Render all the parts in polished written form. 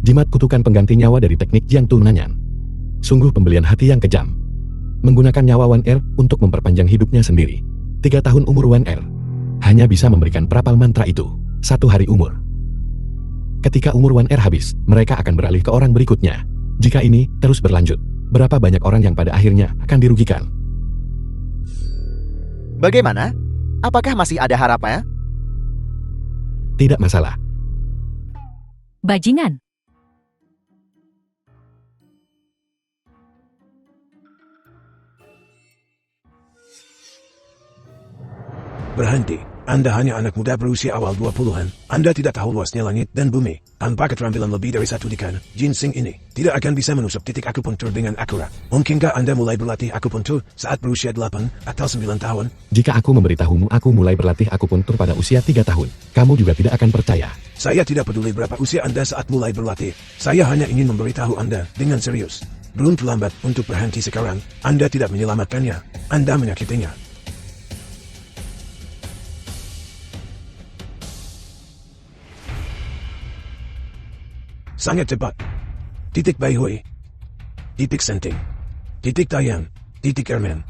Jimat kutukan pengganti nyawa dari teknik Jiang Tunanyan. Sungguh pembelian hati yang kejam. Menggunakan nyawa Wan Er untuk memperpanjang hidupnya sendiri. 3 tahun umur Wan Er. Hanya bisa memberikan prapal mantra itu. 1 hari umur. Ketika umur Wan Er habis, mereka akan beralih ke orang berikutnya. Jika ini terus berlanjut, berapa banyak orang yang pada akhirnya akan dirugikan? Bagaimana? Apakah masih ada harapan? Tidak masalah. Bajingan. Berhenti. Anda hanya anak muda berusia awal 20-an. Anda tidak tahu luasnya langit dan bumi. Tanpa keterampilan lebih dari 1 dekan, ginseng ini tidak akan bisa menusuk titik akupunktur dengan akurat. Mungkinkah Anda mulai berlatih akupunktur saat berusia 8 atau 9 tahun? Jika aku memberitahumu aku mulai berlatih akupunktur pada usia 3 tahun, kamu juga tidak akan percaya. Saya tidak peduli berapa usia Anda saat mulai berlatih. Saya hanya ingin memberitahu Anda dengan serius. Belum terlambat untuk berhenti sekarang. Anda tidak menyelamatkannya. Anda menyakitinya. Sangat cepat. Titik Bai Hui. Titik Senting. Titik Tayan. Titik Ermen.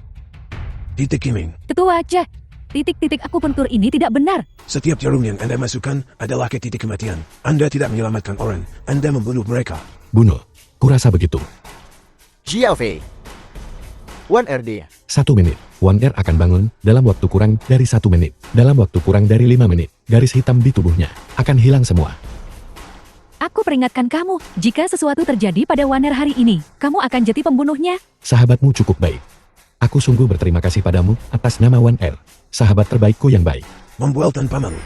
Titik Kiming. Ketua aja. Titik-titik akupuntur ini tidak benar. Setiap jarum yang Anda masukkan adalah ke titik kematian. Anda tidak menyelamatkan orang. Anda membunuh mereka. Bunuh. Kurasa begitu. Xiao Fei. Wan RD. 1 menit. Wan Er akan bangun dalam waktu kurang dari 1 menit. Dalam waktu kurang dari 5 menit, garis hitam di tubuhnya akan hilang semua. Aku peringatkan kamu, jika sesuatu terjadi pada Wan Er hari ini, kamu akan jadi pembunuhnya. Sahabatmu cukup baik. Aku sungguh berterima kasih padamu atas nama Wan Er, sahabat terbaikku yang baik. Membual tanpa malu.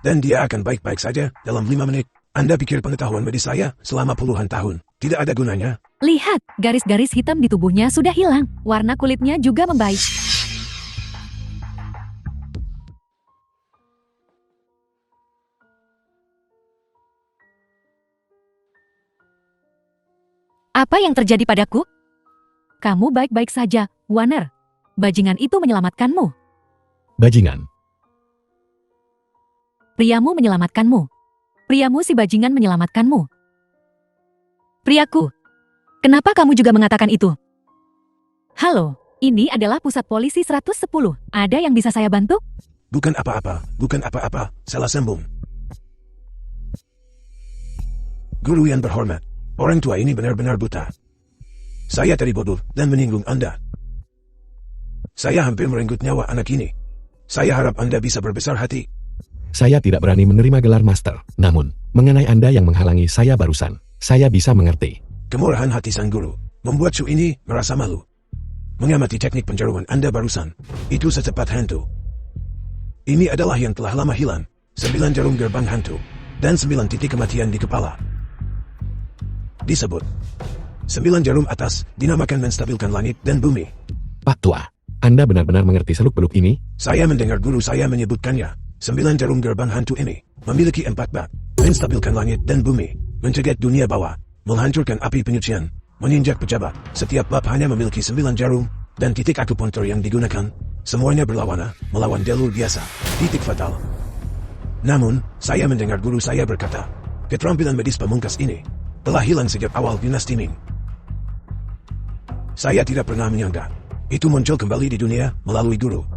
Dan dia akan baik-baik saja dalam 5 menit. Anda pikir pengetahuan medis saya selama puluhan tahun tidak ada gunanya? Lihat, garis-garis hitam di tubuhnya sudah hilang. Warna kulitnya juga membaik. Apa yang terjadi padaku? Kamu baik-baik saja, Wan Er. Bajingan itu menyelamatkanmu. Bajingan. Priamu menyelamatkanmu. Priamu si bajingan menyelamatkanmu. Priaku. Kenapa kamu juga mengatakan itu? Halo, ini adalah pusat polisi 110. Ada yang bisa saya bantu? Bukan apa-apa, bukan apa-apa, salah sambung. Guru yang berhormat. Orang tua ini benar-benar buta. Saya tadi bodoh dan menyinggung Anda. Saya hampir merenggut nyawa anak ini. Saya harap Anda bisa berbesar hati. Saya tidak berani menerima gelar master. Namun, mengenai Anda yang menghalangi saya barusan, saya bisa mengerti. Kemurahan hati sang guru membuat Shu ini merasa malu. Mengamati teknik penjaruan Anda barusan, itu secepat hantu. Ini adalah yang telah lama hilang. 9 jarum gerbang hantu dan 9 titik kematian di kepala. Disebut 9 jarum atas dinamakan menstabilkan langit dan bumi. Pak Tua, Anda benar-benar mengerti seluk-beluk ini? Saya mendengar guru saya menyebutkannya. 9 jarum gerbang hantu ini memiliki 4 bab. Menstabilkan langit dan bumi, mencegat dunia bawah, menghancurkan api penyucian, meninjak pejabat. Setiap bab hanya memiliki 9 jarum dan titik akupunktur yang digunakan. Semuanya berlawanan melawan jalur biasa, titik fatal. Namun, saya mendengar guru saya berkata, keterampilan medis pamungkas ini telah hilang sejak awal dinasti Ming. Saya tidak pernah menyangka itu muncul kembali di dunia melalui guru.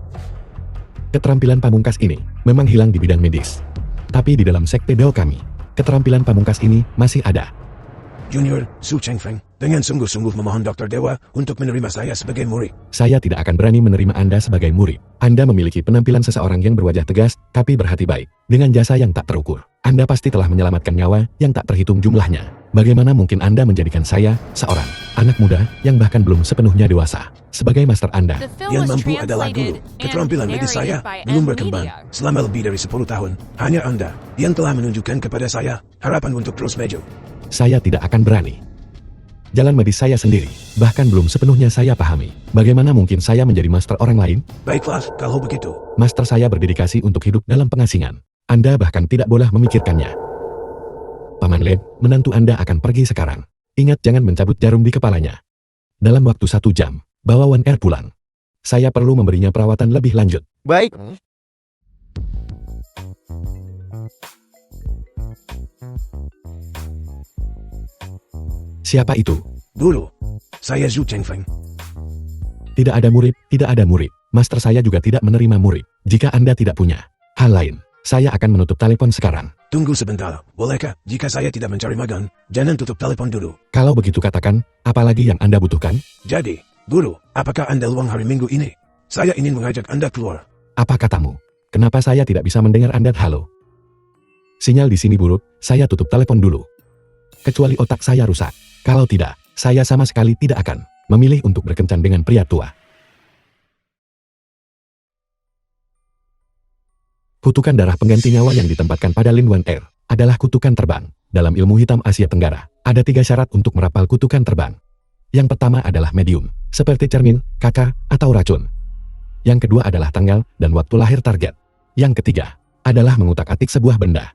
Keterampilan pamungkas ini memang hilang di bidang medis. Tapi di dalam sekte Dao kami, keterampilan pamungkas ini masih ada. Junior, Su Chengfeng, dengan sungguh-sungguh memohon Dr. Dewa untuk menerima saya sebagai murid. Saya tidak akan berani menerima Anda sebagai murid. Anda memiliki penampilan seseorang yang berwajah tegas, tapi berhati baik. Dengan jasa yang tak terukur, Anda pasti telah menyelamatkan nyawa yang tak terhitung jumlahnya. Bagaimana mungkin Anda menjadikan saya, seorang anak muda yang bahkan belum sepenuhnya dewasa, sebagai master Anda? Yang mampu adalah guru. Keterampilan medis saya belum berkembang selama lebih dari 10 tahun. Hanya Anda yang telah menunjukkan kepada saya harapan untuk terus maju. Saya tidak akan berani. Jalan medis saya sendiri, bahkan belum sepenuhnya saya pahami. Bagaimana mungkin saya menjadi master orang lain? Baiklah, kalau begitu. Master saya berdedikasi untuk hidup dalam pengasingan. Anda bahkan tidak boleh memikirkannya. Paman Led, menantu Anda akan pergi sekarang. Ingat jangan mencabut jarum di kepalanya. Dalam waktu 1 jam, bawa Wan Er pulang. Saya perlu memberinya perawatan lebih lanjut. Baik. Siapa itu? Guru, saya Zhu Chengfeng. Tidak ada murid, tidak ada murid. Master saya juga tidak menerima murid. Jika Anda tidak punya hal lain, saya akan menutup telepon sekarang. Tunggu sebentar, bolehkah? Jika saya tidak mencari magang, jangan tutup telepon dulu. Kalau begitu katakan, apalagi yang Anda butuhkan? Jadi, Guru, apakah Anda luang hari Minggu ini? Saya ingin mengajak Anda keluar. Apa katamu? Kenapa saya tidak bisa mendengar Anda? Halo? Sinyal di sini buruk, saya tutup telepon dulu. Kecuali otak saya rusak. Kalau tidak, saya sama sekali tidak akan memilih untuk berkencan dengan pria tua. Kutukan darah pengganti nyawa yang ditempatkan pada Lin Wan Er adalah kutukan terbang. Dalam ilmu hitam Asia Tenggara, ada 3 syarat untuk merapal kutukan terbang. Yang pertama adalah medium, seperti cermin, kaca, atau racun. Yang kedua adalah tanggal dan waktu lahir target. Yang ketiga adalah mengutak-atik sebuah benda.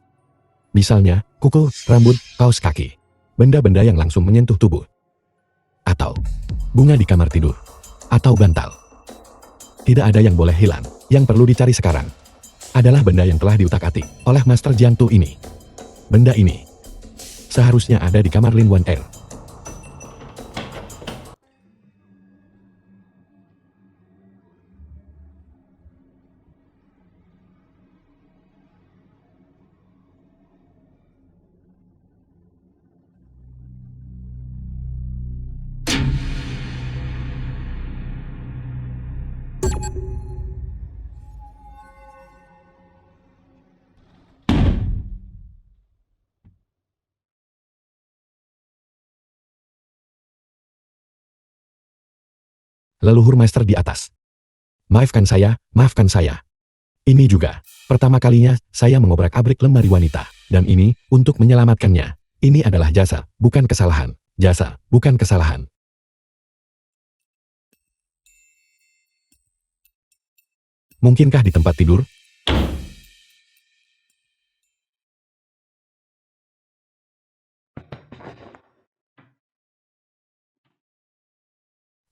Misalnya, kuku, rambut, kaos kaki. Benda-benda yang langsung menyentuh tubuh. Atau bunga di kamar tidur. Atau bantal. Tidak ada yang boleh hilang. Yang perlu dicari sekarang adalah benda yang telah diutak-atik oleh Master Jiang Tu ini. Benda ini seharusnya ada di kamar Lin Wan Er. Leluhur Master di atas. Maafkan saya, maafkan saya. Ini juga pertama kalinya saya mengobrak-abrik lemari wanita. Dan ini untuk menyelamatkannya. Ini adalah jasa, bukan kesalahan. Jasa, bukan kesalahan. Mungkinkah di tempat tidur?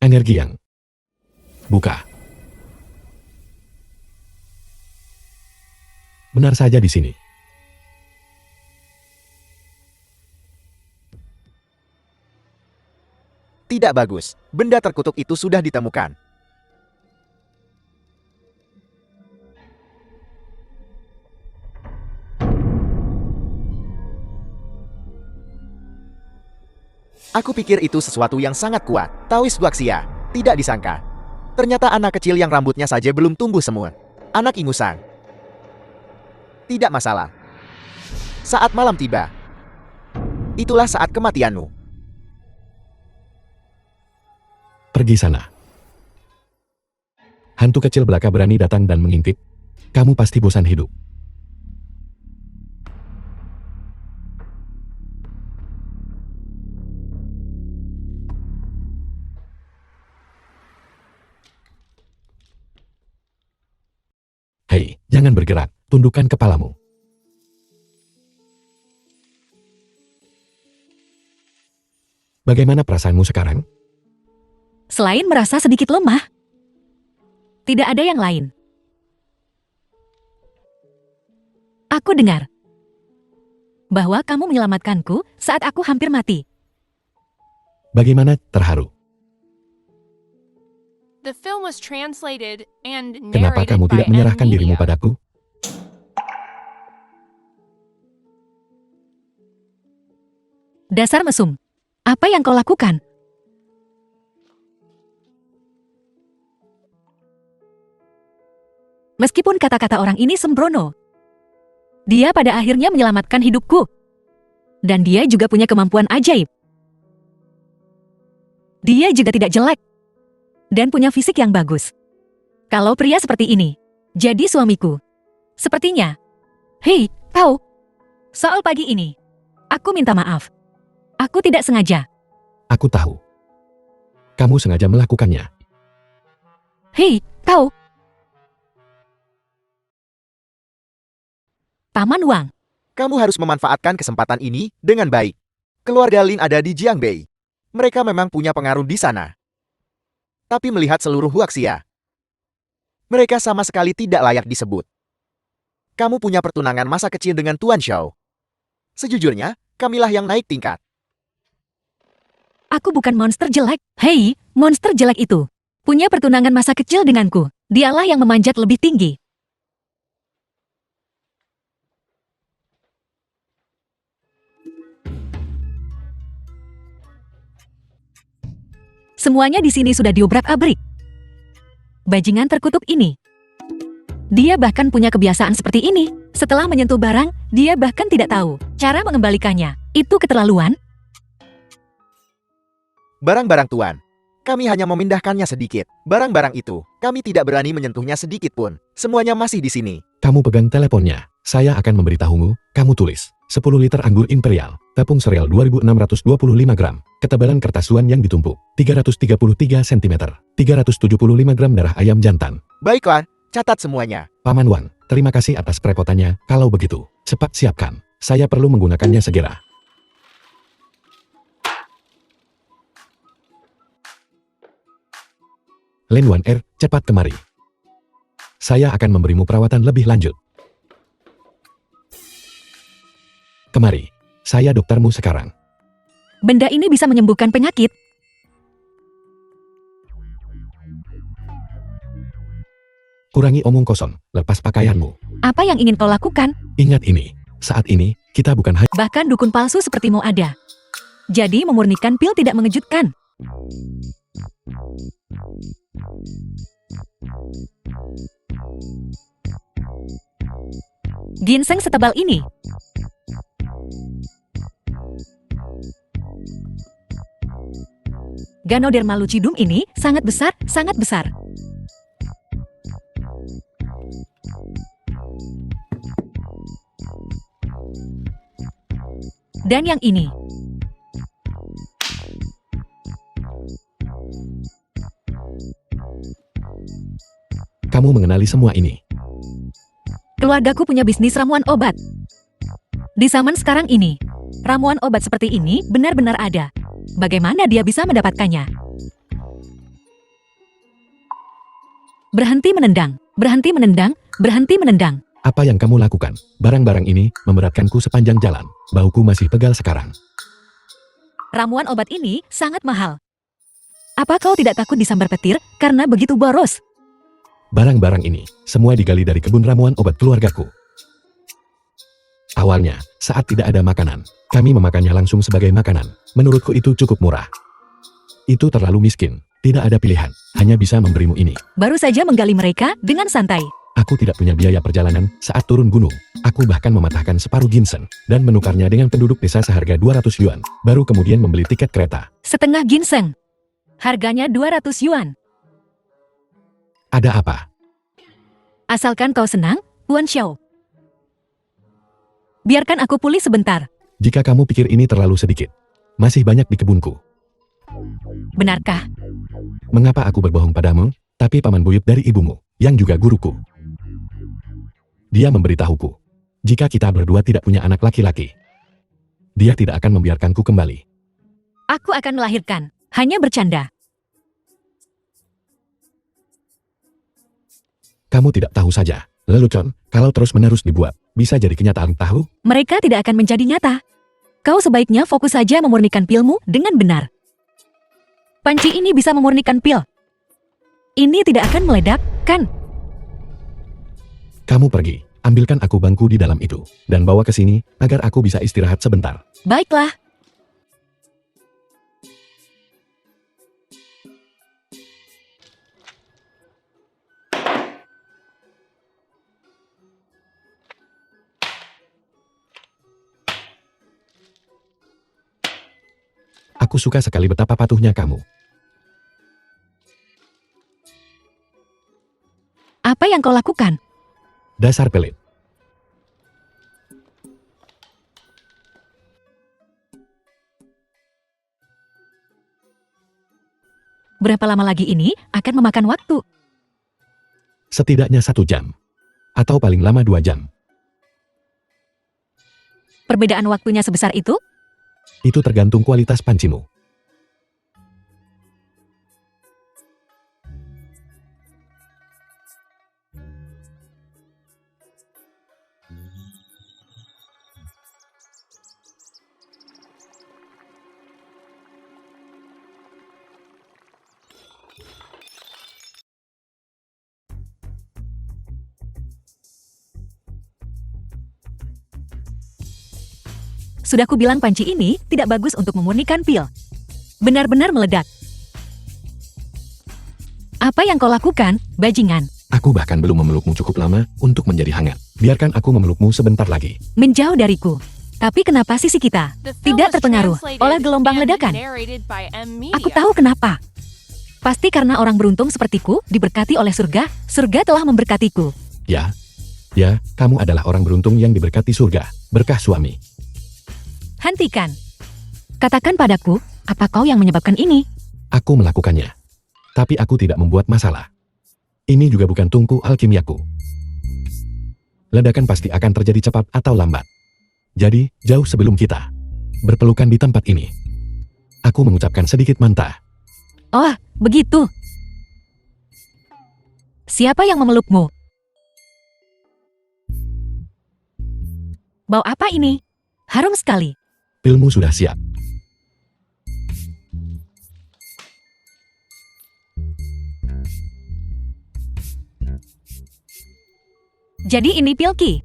Energi yang buka. Benar saja di sini. Tidak bagus. Benda terkutuk itu sudah ditemukan. Aku pikir itu sesuatu yang sangat kuat. Taoist Guaxia. Tidak disangka. Ternyata anak kecil yang rambutnya saja belum tumbuh semua. Anak ingusan. Tidak masalah. Saat malam tiba. Itulah saat kematianmu. Pergi sana. Hantu kecil belaka berani datang dan mengintip. Kamu pasti bosan hidup. Hei, jangan bergerak, tundukkan kepalamu. Bagaimana perasaanmu sekarang? Selain merasa sedikit lemah, tidak ada yang lain. Aku dengar bahwa kamu menyelamatkanku saat aku hampir mati. Bagaimana? Terharu. The film was translated and Kenapa narrated kamu by tidak menyerahkan N dirimu Media. padaku? Dasar mesum. Apa yang kau lakukan? Meskipun kata-kata orang ini sembrono, dia pada akhirnya menyelamatkan hidupku. Dan dia juga punya kemampuan ajaib. Dia juga tidak jelek. Dan punya fisik yang bagus. Kalau pria seperti ini, jadi suamiku. Sepertinya. Hei, kau. Soal pagi ini, aku minta maaf. Aku tidak sengaja. Aku tahu. Kamu sengaja melakukannya. Hei, kau. Paman Wang. Kamu harus memanfaatkan kesempatan ini dengan baik. Keluarga Lin ada di Jiangbei. Mereka memang punya pengaruh di sana. Tapi melihat seluruh Huaxia, mereka sama sekali tidak layak disebut. Kamu punya pertunangan masa kecil dengan Tuan Shao. Sejujurnya, kamilah yang naik tingkat. Aku bukan monster jelek. Hei, monster jelek itu. Punya pertunangan masa kecil denganku. Dialah yang memanjat lebih tinggi. Semuanya di sini sudah diobrak-abrik. Bajingan terkutuk ini. Dia bahkan punya kebiasaan seperti ini. Setelah menyentuh barang, dia bahkan tidak tahu cara mengembalikannya. Itu keterlaluan. Barang-barang Tuan. Kami hanya memindahkannya sedikit. Barang-barang itu, kami tidak berani menyentuhnya sedikit pun. Semuanya masih di sini. Kamu pegang teleponnya. Saya akan memberitahumu. Kamu tulis 10 liter anggur imperial, tepung sereal 2625 gram, ketebalan kertas suan yang ditumpuk 333 cm, 375 gram darah ayam jantan. Baiklah, catat semuanya. Paman Wan, terima kasih atas kerepotannya. Kalau begitu, cepat siapkan. Saya perlu menggunakannya segera. Lin Wan Er, cepat kemari. Saya akan memberimu perawatan lebih lanjut. Kemari, saya doktermu sekarang. Benda ini bisa menyembuhkan penyakit. Kurangi omong kosong, lepas pakaianmu. Apa yang ingin kau lakukan? Ingat ini, saat ini, kita bukan hanya... Bahkan dukun palsu sepertimu ada. Jadi memurnikan pil tidak mengejutkan. Ginseng setebal ini. Ganoderma lucidum ini sangat besar, sangat besar. Dan yang ini. Kamu mengenali semua ini. Keluargaku punya bisnis ramuan obat. Di zaman sekarang ini, ramuan obat seperti ini benar-benar ada. Bagaimana dia bisa mendapatkannya? Berhenti menendang, berhenti menendang, berhenti menendang. Apa yang kamu lakukan? Barang-barang ini memberatkanku sepanjang jalan. Bauku masih pegal sekarang. Ramuan obat ini sangat mahal. Apa kau tidak takut disambar petir karena begitu boros? Barang-barang ini semua digali dari kebun ramuan obat keluargaku. Awalnya, saat tidak ada makanan, kami memakannya langsung sebagai makanan. Menurutku itu cukup murah. Itu terlalu miskin, tidak ada pilihan, hanya bisa memberimu ini. Baru saja menggali mereka dengan santai. Aku tidak punya biaya perjalanan saat turun gunung. Aku bahkan mematahkan separuh ginseng dan menukarnya dengan penduduk desa seharga 200 yuan. Baru kemudian membeli tiket kereta. Setengah ginseng. Harganya 200 yuan. Ada apa? Asalkan kau senang, Wan Xiao. Biarkan aku pulih sebentar. Jika kamu pikir ini terlalu sedikit, masih banyak di kebunku. Benarkah? Mengapa aku berbohong padamu? Tapi paman buyut dari ibumu, yang juga guruku. Dia memberitahuku, jika kita berdua tidak punya anak laki-laki, dia tidak akan membiarkanku kembali. Aku akan melahirkan. Hanya bercanda. Kamu tidak tahu saja. Lelucon, kalau terus-menerus dibuat, bisa jadi kenyataan tahu? Mereka tidak akan menjadi nyata. Kau sebaiknya fokus saja memurnikan pilmu dengan benar. Panci ini bisa memurnikan pil. Ini tidak akan meledak, kan? Kamu pergi, ambilkan aku bangku di dalam itu, dan bawa ke sini, agar aku bisa istirahat sebentar. Baiklah. Aku suka sekali betapa patuhnya kamu. Apa yang kau lakukan? Dasar pelit. Berapa lama lagi ini akan memakan waktu? Setidaknya 1 jam. Atau paling lama 2 jam. Perbedaan waktunya sebesar itu? Itu tergantung kualitas pancimu. Sudah kubilang panci ini tidak bagus untuk memurnikan pil. Benar-benar meledak. Apa yang kau lakukan, bajingan? Aku bahkan belum memelukmu cukup lama untuk menjadi hangat. Biarkan aku memelukmu sebentar lagi. Menjauh dariku. Tapi kenapa sisi kita The film tidak was terpengaruh translated oleh gelombang and ledakan? narrated by M. Aku Media. tahu kenapa. Pasti karena orang beruntung sepertiku diberkati oleh surga. Surga telah memberkatiku. Ya, kamu adalah orang beruntung yang diberkati surga, berkah suami. Hentikan. Katakan padaku, apa kau yang menyebabkan ini? Aku melakukannya. Tapi aku tidak membuat masalah. Ini juga bukan tungku alkimiaku. Ledakan pasti akan terjadi cepat atau lambat. Jadi, jauh sebelum kita berpelukan di tempat ini, aku mengucapkan sedikit mantra. Oh, begitu. Siapa yang memelukmu? Bau apa ini? Harum sekali. Pilmu sudah siap. Jadi ini Pilki.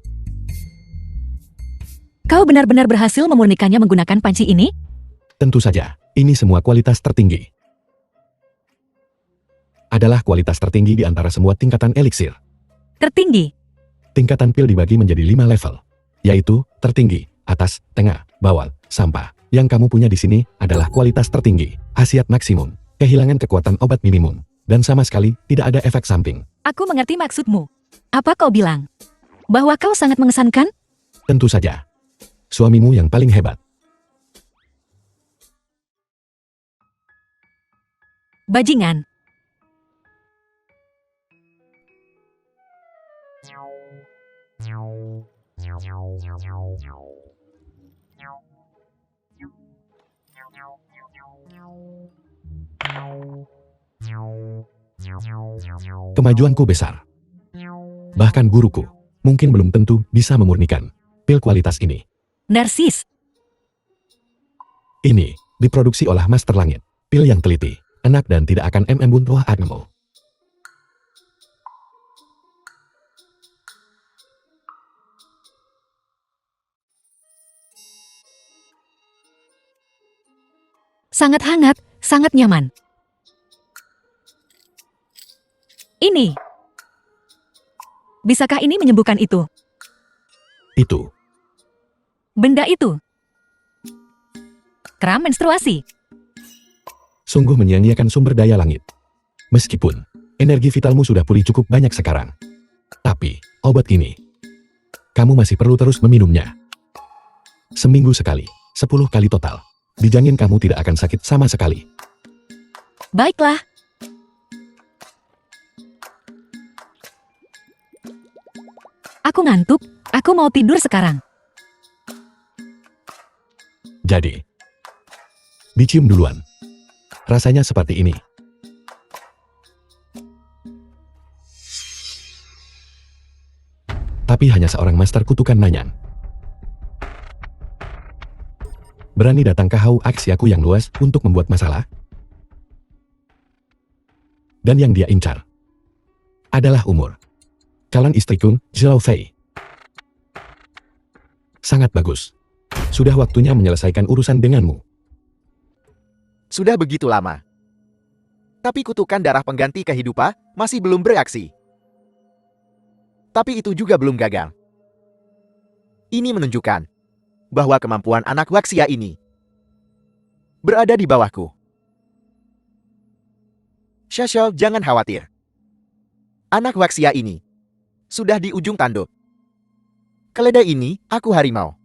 Kau benar-benar berhasil memurnikannya menggunakan panci ini? Tentu saja, ini semua kualitas tertinggi. Adalah kualitas tertinggi di antara semua tingkatan eliksir. Tertinggi. Tingkatan pil dibagi menjadi 5 level, yaitu tertinggi, atas, tengah, bawah, sampah. Yang kamu punya di sini adalah kualitas tertinggi, khasiat maksimum, kehilangan kekuatan obat minimum, dan sama sekali tidak ada efek samping. Aku mengerti maksudmu. Apa kau bilang? Bahwa kau sangat mengesankan? Tentu saja. Suamimu yang paling hebat. Bajingan. Kemajuanku besar. Bahkan guruku mungkin belum tentu bisa memurnikan pil kualitas ini. Narsis. Ini diproduksi oleh Master Langit, pil yang teliti, enak dan tidak akan buntuh agamo. Sangat hangat, sangat nyaman. Ini. Bisakah ini menyembuhkan itu? Itu, Benda itu. Kram menstruasi. sungguh menyia-nyiakan sumber daya langit. Meskipun energi vitalmu sudah pulih cukup banyak sekarang. Tapi, obat ini, kamu masih perlu terus meminumnya. Seminggu sekali, 10 kali total. Dijamin kamu tidak akan sakit sama sekali. Baiklah. Aku ngantuk, aku mau tidur sekarang. Jadi, dicium duluan. Rasanya seperti ini. Tapi hanya seorang master kutukan Nanyan. Berani datang ke hau aksiaku yang luas untuk membuat masalah? Dan yang dia incar adalah umur. Calon istriku, Zhao Fei. Sangat bagus. Sudah waktunya menyelesaikan urusan denganmu. Sudah begitu lama. Tapi kutukan darah pengganti kehidupan masih belum bereaksi. Tapi itu juga belum gagal. Ini menunjukkan bahwa kemampuan anak Waxia ini berada di bawahku. Shashel, jangan khawatir. Anak Waxia ini sudah di ujung tanduk. Keledai ini, aku harimau.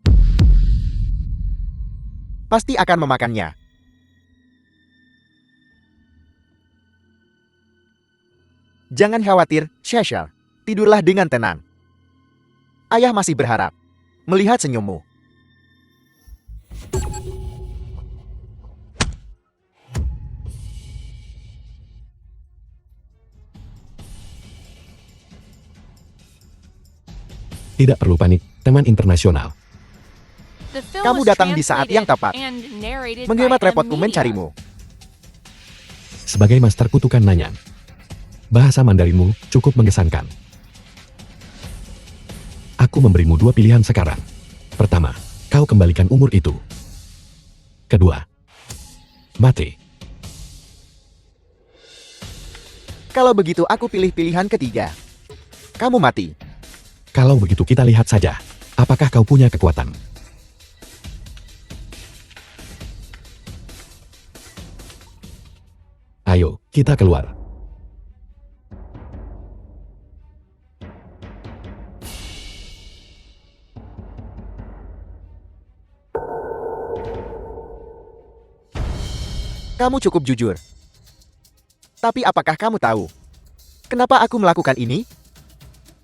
Pasti akan memakannya. Jangan khawatir, Shashel. Tidurlah dengan tenang. Ayah masih berharap melihat senyummu. Tidak perlu panik, teman internasional. The film Kamu was datang di saat yang tepat. translated and narrated by Menghemat M. repotku Media. mencarimu. Sebagai master kutukan Nanyan, bahasa Mandarinmu cukup mengesankan. Aku memberimu 2 pilihan sekarang. Pertama, kau kau kembalikan umur itu. Kedua, mati. Kalau begitu aku pilih pilihan ketiga. Kamu mati. Kalau begitu kita lihat saja, apakah kau punya kekuatan? Ayo, kita keluar. Kamu cukup jujur. Tapi apakah kamu tahu kenapa aku melakukan ini?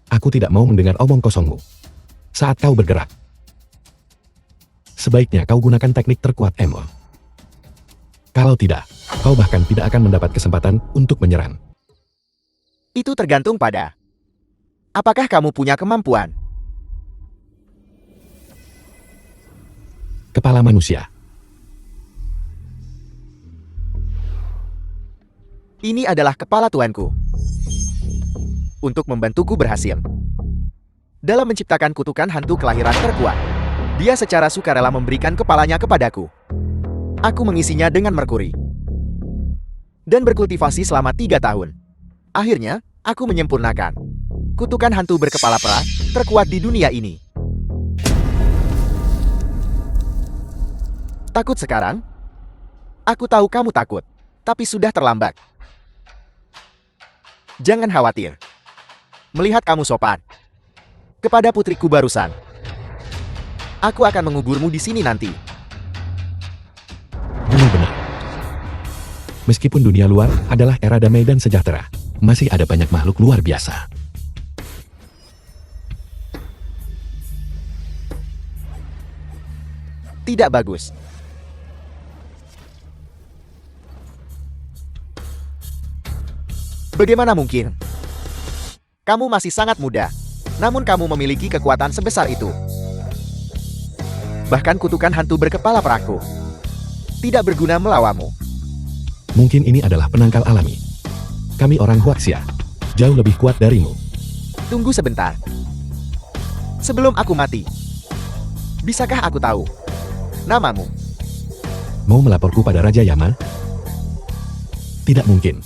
Aku tidak mau mendengar omong kosongmu. Saat kau bergerak, sebaiknya kau gunakan teknik terkuat Emo. Kalau tidak, kau bahkan tidak akan mendapat kesempatan untuk menyerang. Itu tergantung pada apakah kamu punya kemampuan. Kepala manusia. Ini adalah kepala tuanku. Untuk membantuku berhasil dalam menciptakan kutukan hantu kelahiran terkuat, dia secara sukarela memberikan kepalanya kepadaku. Aku mengisinya dengan merkuri dan berkultivasi selama 3 tahun. Akhirnya, aku menyempurnakan kutukan hantu berkepala perak terkuat di dunia ini. Takut sekarang? Aku tahu kamu takut, tapi sudah terlambat. Jangan khawatir. Melihat kamu sopan kepada putriku barusan, aku akan menguburmu di sini nanti. Benar-benar. Meskipun dunia luar adalah era damai dan sejahtera, masih ada banyak makhluk luar biasa. Tidak bagus. Bagaimana mungkin? Kamu masih sangat muda, namun kamu memiliki kekuatan sebesar itu. Bahkan kutukan hantu berkepala perakku tidak berguna melawanmu. Mungkin ini adalah penangkal alami. Kami orang Huaxia, jauh lebih kuat darimu. Tunggu sebentar. Sebelum aku mati, bisakah aku tahu namamu? Mau melaporku pada Raja Yama? Tidak mungkin.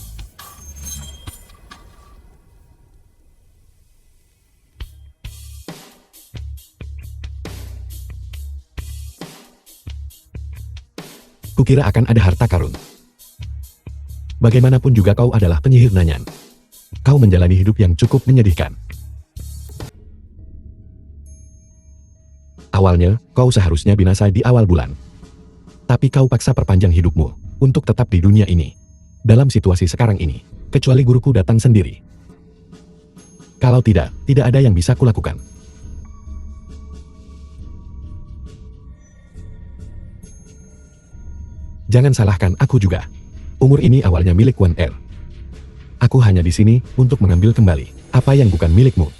Kukira akan ada harta karun. Bagaimanapun juga kau adalah penyihir Nanyan. Kau menjalani hidup yang cukup menyedihkan. Awalnya, kau seharusnya binasa di awal bulan. Tapi kau paksa perpanjang hidupmu untuk tetap di dunia ini. Dalam situasi sekarang ini, kecuali guruku datang sendiri. Kalau tidak, tidak ada yang bisa kulakukan. Jangan salahkan aku juga. Umur ini awalnya milik Wan Er. Aku hanya di sini untuk mengambil kembali apa yang bukan milikmu.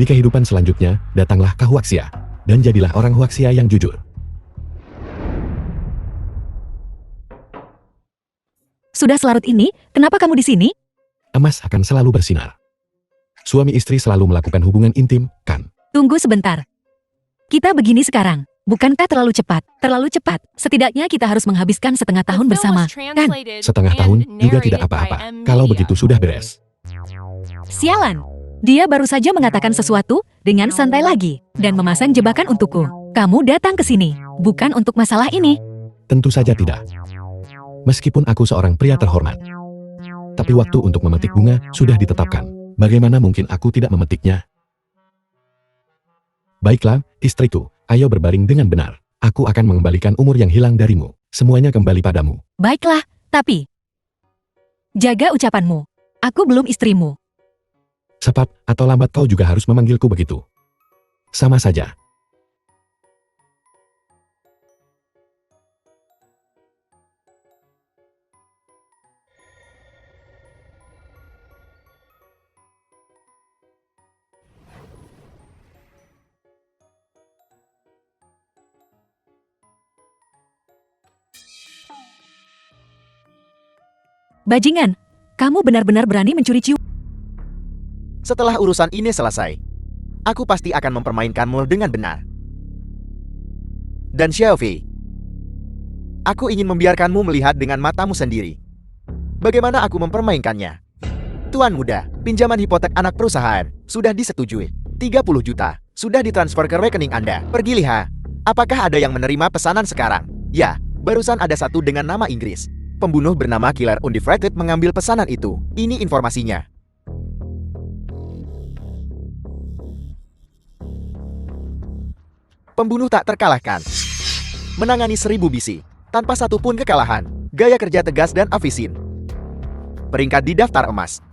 Di kehidupan selanjutnya, datanglah ke Huaxia, dan jadilah orang Huaxia yang jujur. Sudah selarut ini, kenapa kamu di sini? Emas akan selalu bersinar. Suami istri selalu melakukan hubungan intim, kan? Tunggu sebentar. Kita begini sekarang. Bukankah terlalu cepat? Terlalu cepat. Setidaknya kita harus menghabiskan setengah tahun bersama, kan? Setengah tahun juga tidak apa-apa, kalau begitu sudah beres. Sialan. Dia baru saja mengatakan sesuatu dengan santai lagi dan memasang jebakan untukku. Kamu datang ke sini, bukan untuk masalah ini. Tentu saja tidak. Meskipun aku seorang pria terhormat. Tapi waktu untuk memetik bunga sudah ditetapkan. Bagaimana mungkin aku tidak memetiknya? Baiklah, istriku, ayo berbaring dengan benar. Aku akan mengembalikan umur yang hilang darimu. Semuanya kembali padamu. Baiklah, tapi jaga ucapanmu. Aku belum istrimu. Cepat atau lambat kau juga harus memanggilku begitu. Sama saja. Bajingan, kamu benar-benar berani mencuri cium. Setelah urusan ini selesai, aku pasti akan mempermainkanmu dengan benar. Dan Xiaofei, aku ingin membiarkanmu melihat dengan matamu sendiri bagaimana aku mempermainkannya. Tuan muda, pinjaman hipotek anak perusahaan sudah disetujui. 30 juta sudah ditransfer ke rekening Anda. Pergi lihat, apakah ada yang menerima pesanan sekarang? Ya, barusan ada satu dengan nama Inggris. Pembunuh bernama Killer Undefeated mengambil pesanan itu. Ini informasinya. Pembunuh tak terkalahkan. Menangani 1000 misi, tanpa satupun kekalahan. Gaya kerja tegas dan afisin. Peringkat di daftar emas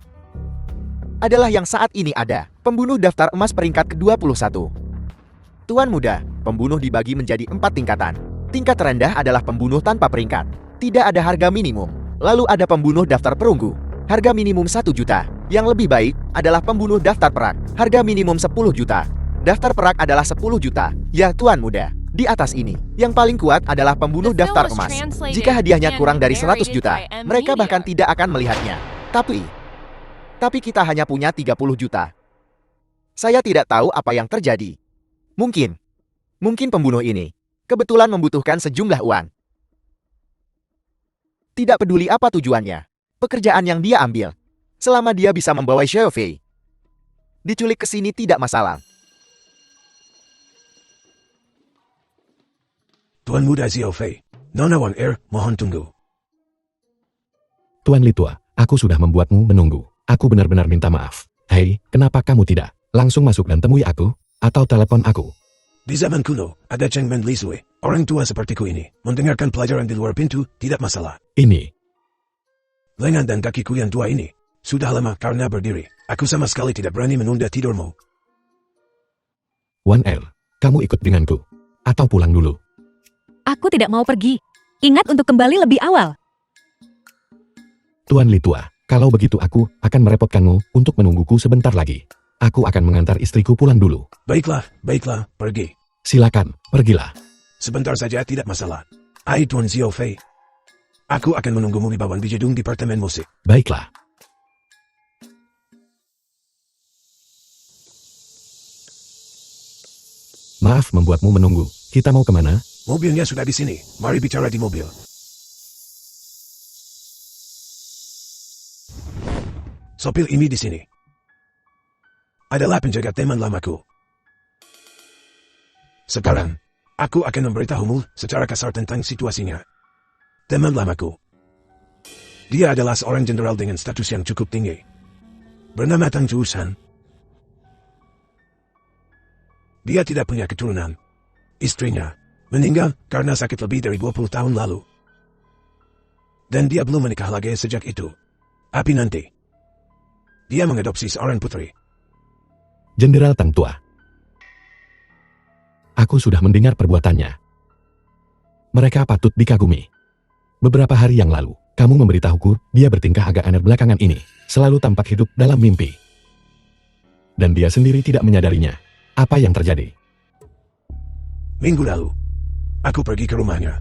adalah yang saat ini ada. Pembunuh daftar emas peringkat ke-21. Tuan muda, pembunuh dibagi menjadi 4 tingkatan. Tingkat terendah adalah pembunuh tanpa peringkat. Tidak ada harga minimum. Lalu ada pembunuh daftar perunggu. Harga minimum 1 juta. Yang lebih baik adalah pembunuh daftar perak. Harga minimum 10 juta. Daftar perak adalah 10 juta. Ya tuan muda, di atas ini, yang paling kuat adalah pembunuh The film daftar was emas. translated Jika hadiahnya and kurang dari 100 narrated juta, by M. mereka bahkan Media. tidak akan melihatnya. Tapi kita hanya punya 30 juta. Saya tidak tahu apa yang terjadi. Mungkin pembunuh ini kebetulan membutuhkan sejumlah uang. Tidak peduli apa tujuannya, pekerjaan yang dia ambil, selama dia bisa membawa Xiaofei diculik ke sini tidak masalah. Tuan Muda Xiaofei, Nona Wan mohon tunggu. Tuan Litua, aku sudah membuatmu menunggu. Aku benar-benar minta maaf. Hei, kenapa kamu tidak langsung masuk dan temui aku? Atau telepon aku? Di zaman kuno, ada Cheng Men Lisui, orang tua sepertiku ini, mendengarkan pelajaran di luar pintu, tidak masalah. Ini, Lengan dan kakiku yang tua ini, sudah lama karena berdiri. Aku sama sekali tidak berani menunda tidurmu. Wan kamu ikut denganku. Atau pulang dulu. Aku tidak mau pergi. Ingat untuk kembali lebih awal. Tuan Litua, kalau begitu aku akan merepotkanmu untuk menungguku sebentar lagi. Aku akan mengantar istriku pulang dulu. Baiklah, pergi. Silakan, pergilah. Sebentar saja tidak masalah. Hai Tuan Xiaofei. Aku akan menunggumu di bawah di gedung departemen musik. Baiklah. Maaf membuatmu menunggu. Kita mau kemana? Mobilnya sudah di sini. Mari bicara di mobil. Sopir ini di sini adalah penjaga teman lamaku. Sekarang, aku akan memberitahumu secara kasar tentang situasinya. Teman lamaku, dia adalah seorang jenderal dengan status yang cukup tinggi. Bernama Tang Jusan. Dia tidak punya keturunan. Istrinya meninggal karena sakit lebih dari 20 tahun lalu. Dan dia belum menikah lagi sejak itu. Tapi nanti, dia mengadopsi seorang putri. Jenderal Tang Tua. Aku sudah mendengar perbuatannya. Mereka patut dikagumi. Beberapa hari yang lalu, kamu memberitahuku dia bertingkah agak aneh belakangan ini. Selalu tampak hidup dalam mimpi. Dan dia sendiri tidak menyadarinya. Apa yang terjadi? Minggu lalu, aku pergi ke rumahnya.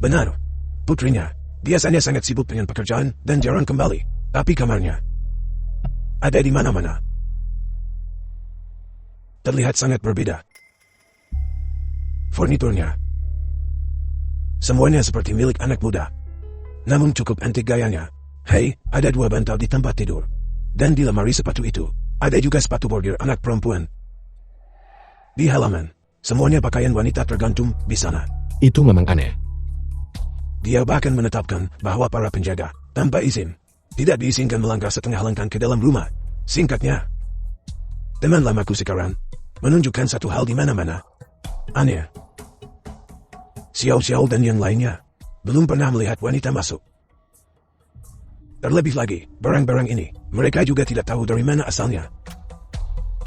Benar, putrinya biasanya sangat sibuk dengan pekerjaan dan jarang kembali. Tapi kamarnya ada di mana-mana. Terlihat sangat berbeda. Furniturnya semuanya seperti milik anak muda. Namun cukup antik gayanya. Hei, ada 2 bantal di tempat tidur. Dan di lemari sepatu itu, ada juga sepatu bordir anak perempuan. Di halaman, semuanya pakaian wanita tergantung di sana. Itu memang aneh. Dia bahkan menetapkan bahwa para penjaga, tanpa izin, tidak diizinkan melangkah setengah langkah ke dalam rumah. Singkatnya, teman lamaku sekarang menunjukkan satu hal di mana-mana. Aneh. Xiao dan yang lainnya belum pernah melihat wanita masuk. Terlebih lagi, barang-barang ini, mereka juga tidak tahu dari mana asalnya.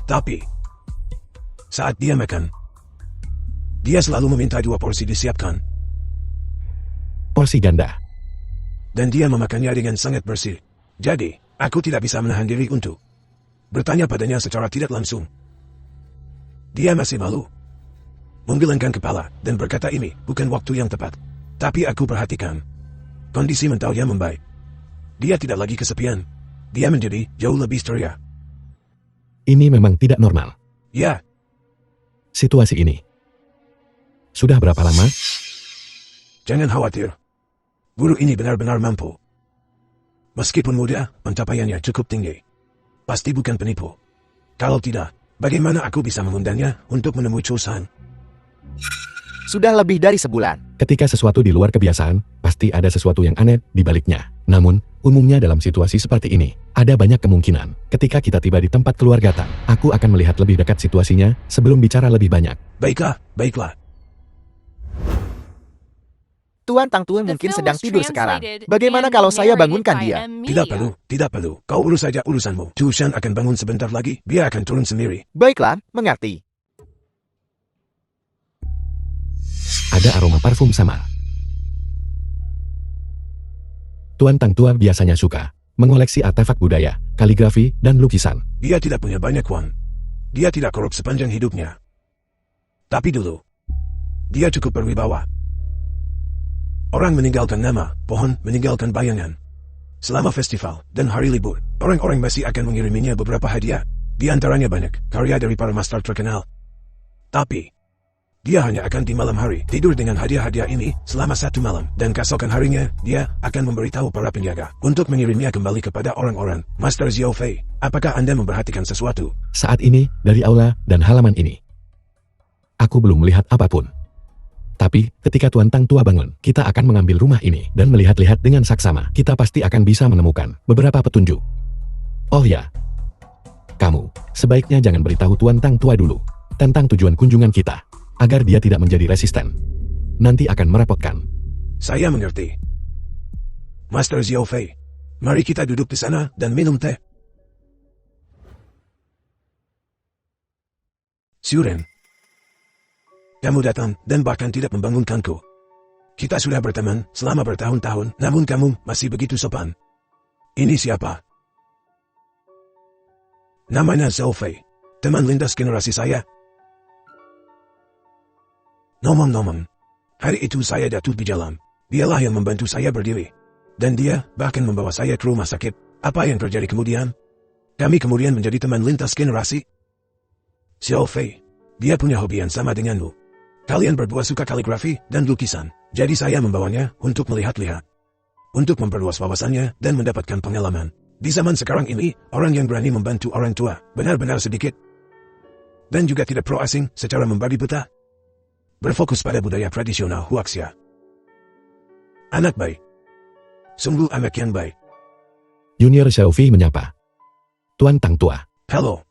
Tapi, saat dia makan, dia selalu meminta 2 porsi disiapkan. Porsi ganda. Dan dia memakannya dengan sangat bersih. Jadi, aku tidak bisa menahan diri untuk bertanya padanya secara tidak langsung. Dia masih malu. Menggelengkan kepala dan berkata ini bukan waktu yang tepat. Tapi aku perhatikan. Kondisi mentalnya membaik. Dia tidak lagi kesepian. Dia menjadi jauh lebih ceria. Ini memang tidak normal. Ya, Situasi ini. Sudah berapa lama? jangan khawatir. Guru ini benar-benar mampu. Meskipun muda, pencapaiannya cukup tinggi. Pasti bukan penipu. Kalau tidak, bagaimana aku bisa mengundangnya untuk menemui Cho San? Sudah lebih dari sebulan. Ketika sesuatu di luar kebiasaan, pasti ada sesuatu yang aneh di baliknya. Namun, umumnya dalam situasi seperti ini, ada banyak kemungkinan. Ketika kita tiba di tempat keluarga Tang, aku akan melihat lebih dekat situasinya sebelum bicara lebih banyak. Baiklah. Tuan Tang Tuan The mungkin film sedang was tidur sekarang. translated Bagaimana and kalau saya narrated bangunkan by dia? Tidak Media. perlu. Kau urus saja urusanmu. Cho San akan bangun sebentar lagi. Dia akan turun sendiri. Baiklah, mengerti. Ada aroma parfum samar. Tuan Tang Tua biasanya suka mengoleksi artefak budaya, kaligrafi, dan lukisan. Dia tidak punya banyak uang. Dia tidak korup sepanjang hidupnya. Tapi dulu, dia cukup berwibawa. Orang meninggalkan nama, pohon meninggalkan bayangan. Selama festival dan hari libur, orang-orang masih akan mengiriminya beberapa hadiah. Di antaranya banyak karya dari para master terkenal. Tapi, dia hanya akan di malam hari tidur dengan hadiah-hadiah ini selama 1 malam. Dan keesokan harinya, dia akan memberitahu para penjaga untuk mengirimnya kembali kepada orang-orang. Master Xiao Fei, apakah Anda memperhatikan sesuatu? Saat ini, dari aula dan halaman ini, aku belum melihat apapun. Tapi, ketika Tuan Tang Tua bangun, kita akan mengambil rumah ini dan melihat-lihat dengan saksama. Kita pasti akan bisa menemukan beberapa petunjuk. Oh ya, kamu sebaiknya jangan beritahu Tuan Tang Tua dulu tentang tujuan kunjungan kita, agar dia tidak menjadi resisten. Nanti akan merepotkan. Saya mengerti. Master Xiao Fei, mari kita duduk di sana dan minum teh. Suren, kamu datang dan bahkan tidak membangunkanku. Kita sudah berteman selama bertahun-tahun, namun kamu masih begitu sopan. Ini siapa? Namanya Xiao Fei, teman lintas generasi saya. Ngomong-ngomong, hari itu saya jatuh di jalan. Dialah yang membantu saya berdiri. Dan dia bahkan membawa saya ke rumah sakit. Apa yang terjadi kemudian? Kami kemudian menjadi teman lintas generasi. Xiao Fei, dia punya hobi yang sama denganmu. Kalian berdua suka kaligrafi dan lukisan. Jadi saya membawanya untuk melihat-lihat. Untuk memperluas wawasannya dan mendapatkan pengalaman. Di zaman sekarang ini, orang yang berani membantu orang tua benar-benar sedikit. Dan juga tidak pro asing secara membagi peta. Berfokus pada budaya tradisional Huaxia. Anak baik. Sungguh anak yang baik. Junior Xiaofi menyapa. Tuan Tang Tua. Halo.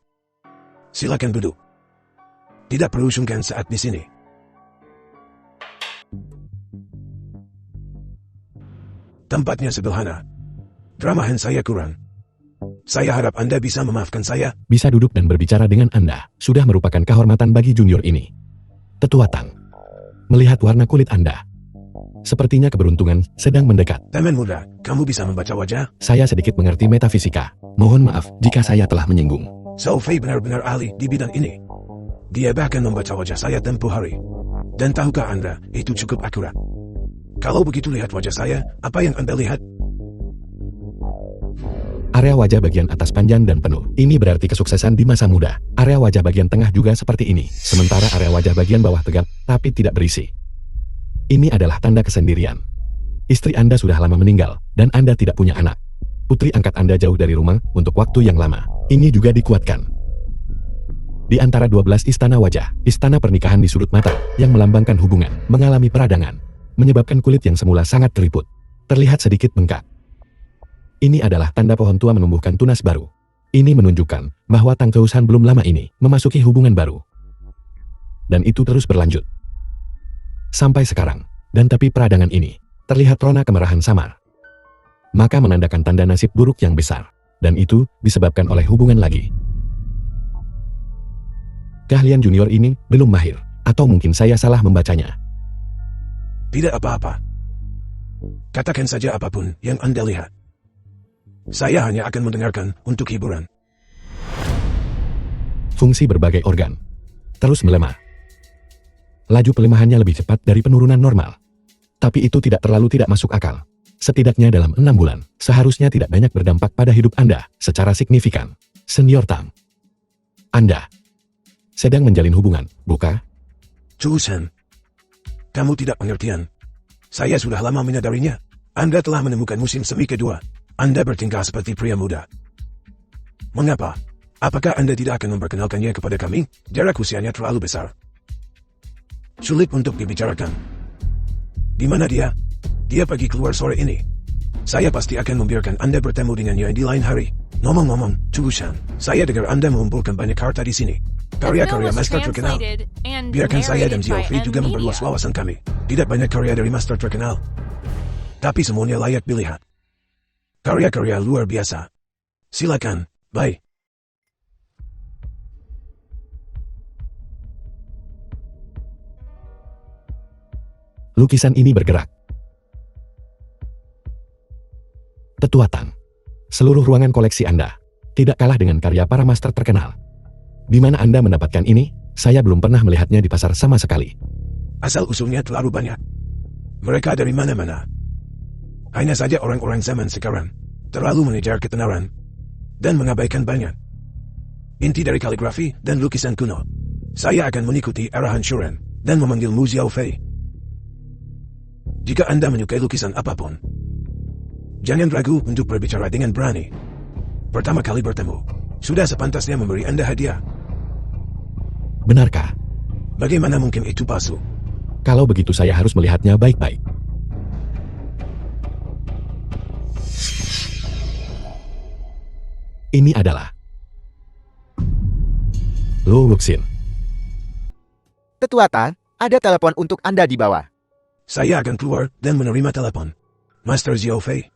Silakan duduk. Tidak perlu sungkan saat di sini. Tempatnya sederhana. Dramahan saya kurang. Saya harap Anda bisa memaafkan saya. Bisa duduk dan berbicara dengan Anda sudah merupakan kehormatan bagi junior ini. Tetua Tang, melihat warna kulit Anda, sepertinya keberuntungan sedang mendekat. Teman muda, kamu bisa membaca wajah? Saya sedikit mengerti metafisika. Mohon maaf jika saya telah menyinggung. Xiao Fei benar-benar ahli di bidang ini. Dia bahkan membaca wajah saya tempo hari. Dan tahukah Anda, itu cukup akurat. Kalau begitu lihat wajah saya, apa yang Anda lihat? Area wajah bagian atas panjang dan penuh. Ini berarti kesuksesan di masa muda. Area wajah bagian tengah juga seperti ini. Sementara area wajah bagian bawah tegap, tapi tidak berisi. Ini adalah tanda kesendirian. Istri Anda sudah lama meninggal, dan Anda tidak punya anak. Putri angkat Anda jauh dari rumah untuk waktu yang lama. Ini juga dikuatkan. Di antara 12 istana wajah, istana pernikahan di sudut mata, yang melambangkan hubungan, mengalami peradangan, menyebabkan kulit yang semula sangat keriput terlihat sedikit bengkak. Ini adalah tanda pohon tua menumbuhkan tunas baru. Ini menunjukkan bahwa Tang Keusan belum lama ini memasuki hubungan baru. Dan itu terus berlanjut. Sampai sekarang. Dan tapi peradangan ini terlihat rona kemerahan samar. Maka menandakan tanda nasib buruk yang besar. Dan itu disebabkan oleh hubungan lagi. Keahlian junior ini belum mahir. Atau mungkin saya salah membacanya. Tidak apa-apa. Katakan saja apapun yang Anda lihat. Saya hanya akan mendengarkan untuk hiburan. Fungsi berbagai organ terus melemah. Laju pelemahannya lebih cepat dari penurunan normal. Tapi itu tidak terlalu tidak masuk akal. Setidaknya dalam 6 bulan, seharusnya tidak banyak berdampak pada hidup Anda secara signifikan. Senior Tang. Anda sedang menjalin hubungan, bukan? Chusen. Kamu tidak pengertian. Saya sudah lama menyadarinya. Anda telah menemukan musim semi kedua. Anda bertingkah seperti pria muda. Mengapa? Apakah Anda tidak akan memperkenalkannya kepada kami? Jarak usianya terlalu besar. Sulit untuk dibicarakan. Di mana dia? Dia pergi keluar sore ini. Saya pasti akan membiarkan Anda bertemu dengannya di lain hari. Ngomong-ngomong, Chusen, saya dengar Anda mengumpulkan banyak harta di sini. The film Karya-karya was master terkenal. translated and Biarkan saya dan narrated by Xiaofei juga M memperluas Media. wawasan kami. Tidak banyak karya dari master terkenal. Tapi semuanya layak dilihat. Karya-karya luar biasa. Silakan, bye. Lukisan ini bergerak. Tetua Tang. Seluruh ruangan koleksi Anda tidak kalah dengan karya para master terkenal. Di mana Anda mendapatkan ini? Saya belum pernah melihatnya di pasar sama sekali. Asal-usulnya terlalu banyak. Mereka dari mana-mana. Hanya saja orang-orang zaman sekarang terlalu mengejar ketenaran dan mengabaikan banyak. Inti dari kaligrafi dan lukisan kuno. Saya akan mengikuti arahan Shuren dan memanggil Mu Xiaofei. Jika Anda menyukai lukisan apapun, jangan ragu untuk berbicara dengan berani. Pertama kali bertemu, sudah sepantasnya memberi Anda hadiah. Benarkah? Bagaimana mungkin itu palsu? Kalau begitu saya harus melihatnya baik-baik. Ini adalah Luo Wuxin. Tetua Tang, ada telepon untuk Anda di bawah. Saya akan keluar dan menerima telepon. Master Xiaofei,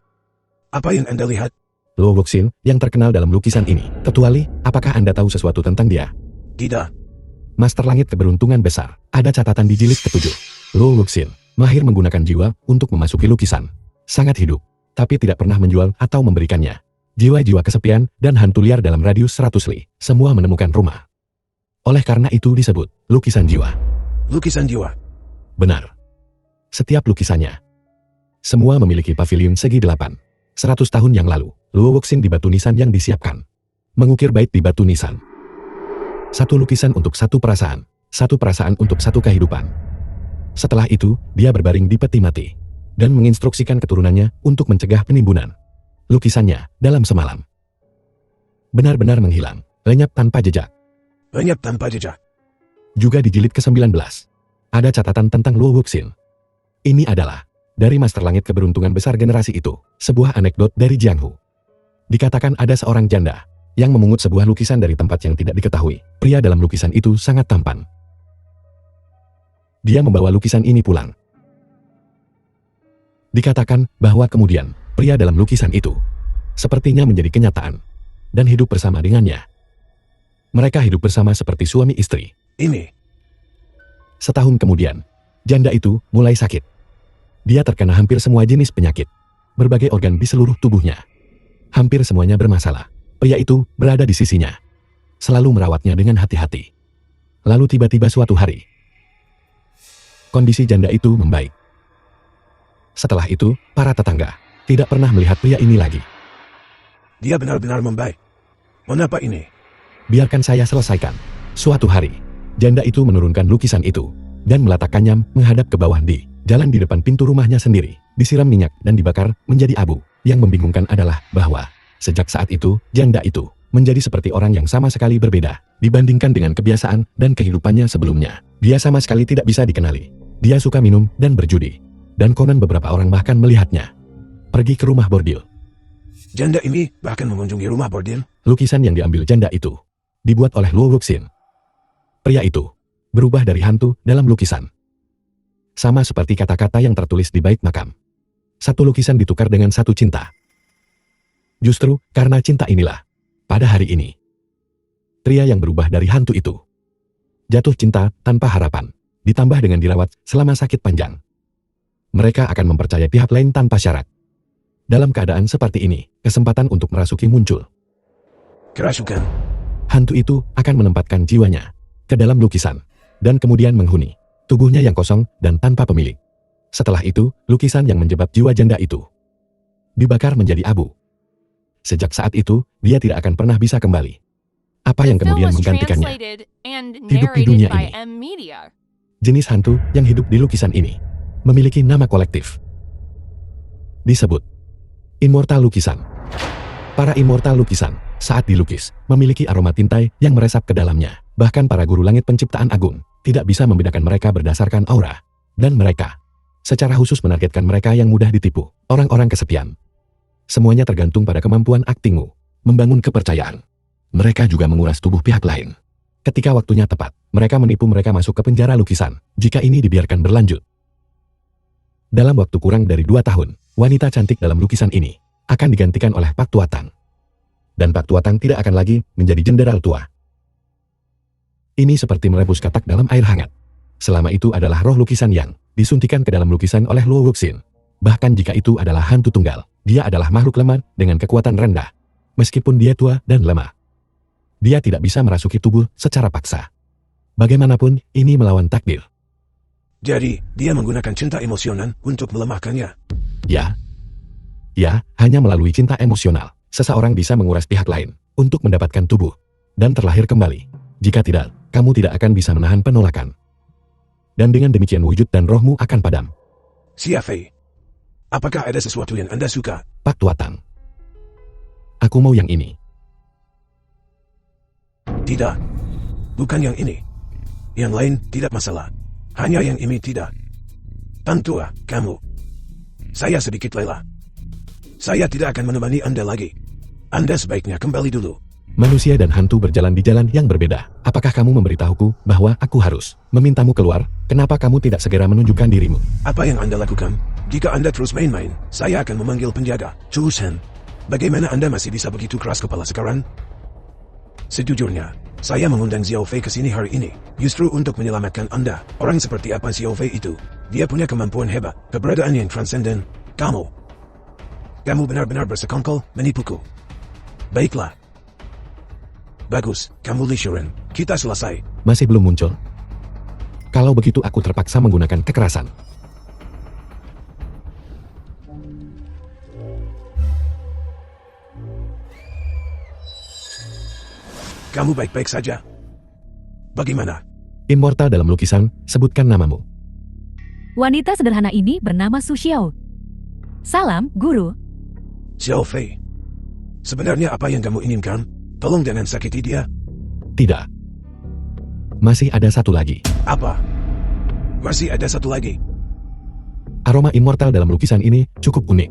apa yang Anda lihat? Luo Wuxin yang terkenal dalam lukisan ini. Tetua Li, apakah Anda tahu sesuatu tentang dia? Tidak. Master Langit Keberuntungan Besar. Ada catatan di jilid ke-7. Luo Wuxin mahir menggunakan jiwa untuk memasuki lukisan. Sangat hidup, tapi tidak pernah menjual atau memberikannya. Jiwa-jiwa kesepian dan hantu liar dalam radius 100 li, semua menemukan rumah. Oleh karena itu disebut lukisan jiwa. Lukisan jiwa. Benar. Setiap lukisannya. Semua memiliki pavilion segi 8. 100 tahun yang lalu, Luo Wuxin di batu nisan yang disiapkan. Mengukir bait di batu nisan. Satu lukisan untuk satu perasaan untuk satu kehidupan. Setelah itu, dia berbaring di peti mati. Dan menginstruksikan keturunannya untuk mencegah penimbunan. Lukisannya, dalam semalam, benar-benar menghilang, lenyap tanpa jejak. Lenyap tanpa jejak. Juga di jilid ke-19, ada catatan tentang Luo Wuxin. Ini adalah dari Master Langit Keberuntungan Besar generasi itu, sebuah anekdot dari Jianghu. Dikatakan ada seorang janda yang memungut sebuah lukisan dari tempat yang tidak diketahui. Pria dalam lukisan itu sangat tampan. Dia membawa lukisan ini pulang. Dikatakan bahwa kemudian pria dalam lukisan itu sepertinya menjadi kenyataan dan hidup bersama dengannya. Mereka hidup bersama seperti suami istri. Ini. Setahun kemudian, janda itu mulai sakit. Dia terkena hampir semua jenis penyakit. Berbagai organ di seluruh tubuhnya. Hampir semuanya bermasalah. Pria itu berada di sisinya. Selalu merawatnya dengan hati-hati. Lalu tiba-tiba suatu hari, kondisi janda itu membaik. Setelah itu, para tetangga tidak pernah melihat pria ini lagi. Dia benar-benar membaik. Mengapa ini? Biarkan saya selesaikan. Suatu hari, janda itu menurunkan lukisan itu dan meletakkannya menghadap ke bawah di jalan di depan pintu rumahnya sendiri, disiram minyak dan dibakar menjadi abu. Yang membingungkan adalah bahwa sejak saat itu, janda itu menjadi seperti orang yang sama sekali berbeda dibandingkan dengan kebiasaan dan kehidupannya sebelumnya. Dia sama sekali tidak bisa dikenali. Dia suka minum dan berjudi. Dan konon beberapa orang bahkan melihatnya pergi ke rumah bordil. Janda ini bahkan mengunjungi rumah bordil. Lukisan yang diambil janda itu dibuat oleh Luo Wuxin. Pria itu berubah dari hantu dalam lukisan. Sama seperti kata-kata yang tertulis di bait makam. Satu lukisan ditukar dengan satu cinta. Justru karena cinta inilah, pada hari ini, pria yang berubah dari hantu itu jatuh cinta tanpa harapan, ditambah dengan dirawat selama sakit panjang. Mereka akan mempercayai pihak lain tanpa syarat. Dalam keadaan seperti ini, kesempatan untuk merasuki muncul. Kerasukan. Hantu itu akan menempatkan jiwanya ke dalam lukisan, dan kemudian menghuni tubuhnya yang kosong dan tanpa pemilik. Setelah itu, lukisan yang menjebak jiwa janda itu dibakar menjadi abu. Sejak saat itu, dia tidak akan pernah bisa kembali. Apa yang The film kemudian was menggantikannya? translated and Hidup di narrated dunia by ini. M Media. Jenis hantu yang hidup di lukisan ini memiliki nama kolektif. Disebut Immortal Lukisan. Para Immortal Lukisan, saat dilukis, memiliki aroma tintai yang meresap ke dalamnya. Bahkan para guru langit penciptaan agung tidak bisa membedakan mereka berdasarkan aura. Dan mereka, secara khusus menargetkan mereka yang mudah ditipu, orang-orang kesepian. Semuanya tergantung pada kemampuan aktingmu, membangun kepercayaan. Mereka juga menguras tubuh pihak lain. Ketika waktunya tepat, mereka menipu mereka masuk ke penjara lukisan, jika ini dibiarkan berlanjut. Dalam waktu kurang dari 2 tahun, wanita cantik dalam lukisan ini akan digantikan oleh Pak Tuatang. Dan Pak Tuatang tidak akan lagi menjadi jenderal tua. Ini seperti merebus katak dalam air hangat. Selama itu adalah roh lukisan yang disuntikan ke dalam lukisan oleh Luo Wuxin. Bahkan jika itu adalah hantu tunggal, dia adalah makhluk lemah dengan kekuatan rendah. Meskipun dia tua dan lemah, dia tidak bisa merasuki tubuh secara paksa. Bagaimanapun, ini melawan takdir. Jadi, dia menggunakan cinta emosional untuk melemahkannya. Ya, hanya melalui cinta emosional, seseorang bisa menguras pihak lain untuk mendapatkan tubuh dan terlahir kembali. Jika tidak, kamu tidak akan bisa menahan penolakan. Dan dengan demikian wujud dan rohmu akan padam. Siafei, apakah ada sesuatu yang Anda suka? Pak Tuatang. Aku mau yang ini. Tidak. Bukan yang ini. Yang lain tidak masalah. Hanya yang ini tidak. Tantua, kamu. Saya sedikit lelah. Saya tidak akan menemani Anda lagi. Anda sebaiknya kembali dulu. Manusia dan hantu berjalan di jalan yang berbeda. Apakah kamu memberitahuku bahwa aku harus memintamu keluar? Kenapa kamu tidak segera menunjukkan dirimu? Apa yang Anda lakukan? Jika Anda terus main-main, saya akan memanggil penjaga. Chu Shen, bagaimana Anda masih bisa begitu keras kepala sekarang? Sejujurnya, saya mengundang Xiao Fei ke sini hari ini, justru untuk menyelamatkan Anda. Orang seperti apa Xiao Fei itu? Dia punya kemampuan hebat, keberadaan yang transenden. Kamu benar-benar bersekongkol menipuku. Baiklah. Bagus, kamu Li Shuren. Kita selesai. Masih belum muncul? Kalau begitu aku terpaksa menggunakan kekerasan. Kamu baik-baik saja. Bagaimana? Immortal dalam lukisan, sebutkan namamu. Wanita sederhana ini bernama Su Xiao. Salam, Guru. Xiao Fei. Sebenarnya apa yang kamu inginkan? Tolong jangan sakiti dia. Tidak. Masih ada satu lagi. Apa? Masih ada satu lagi. Aroma immortal dalam lukisan ini cukup unik.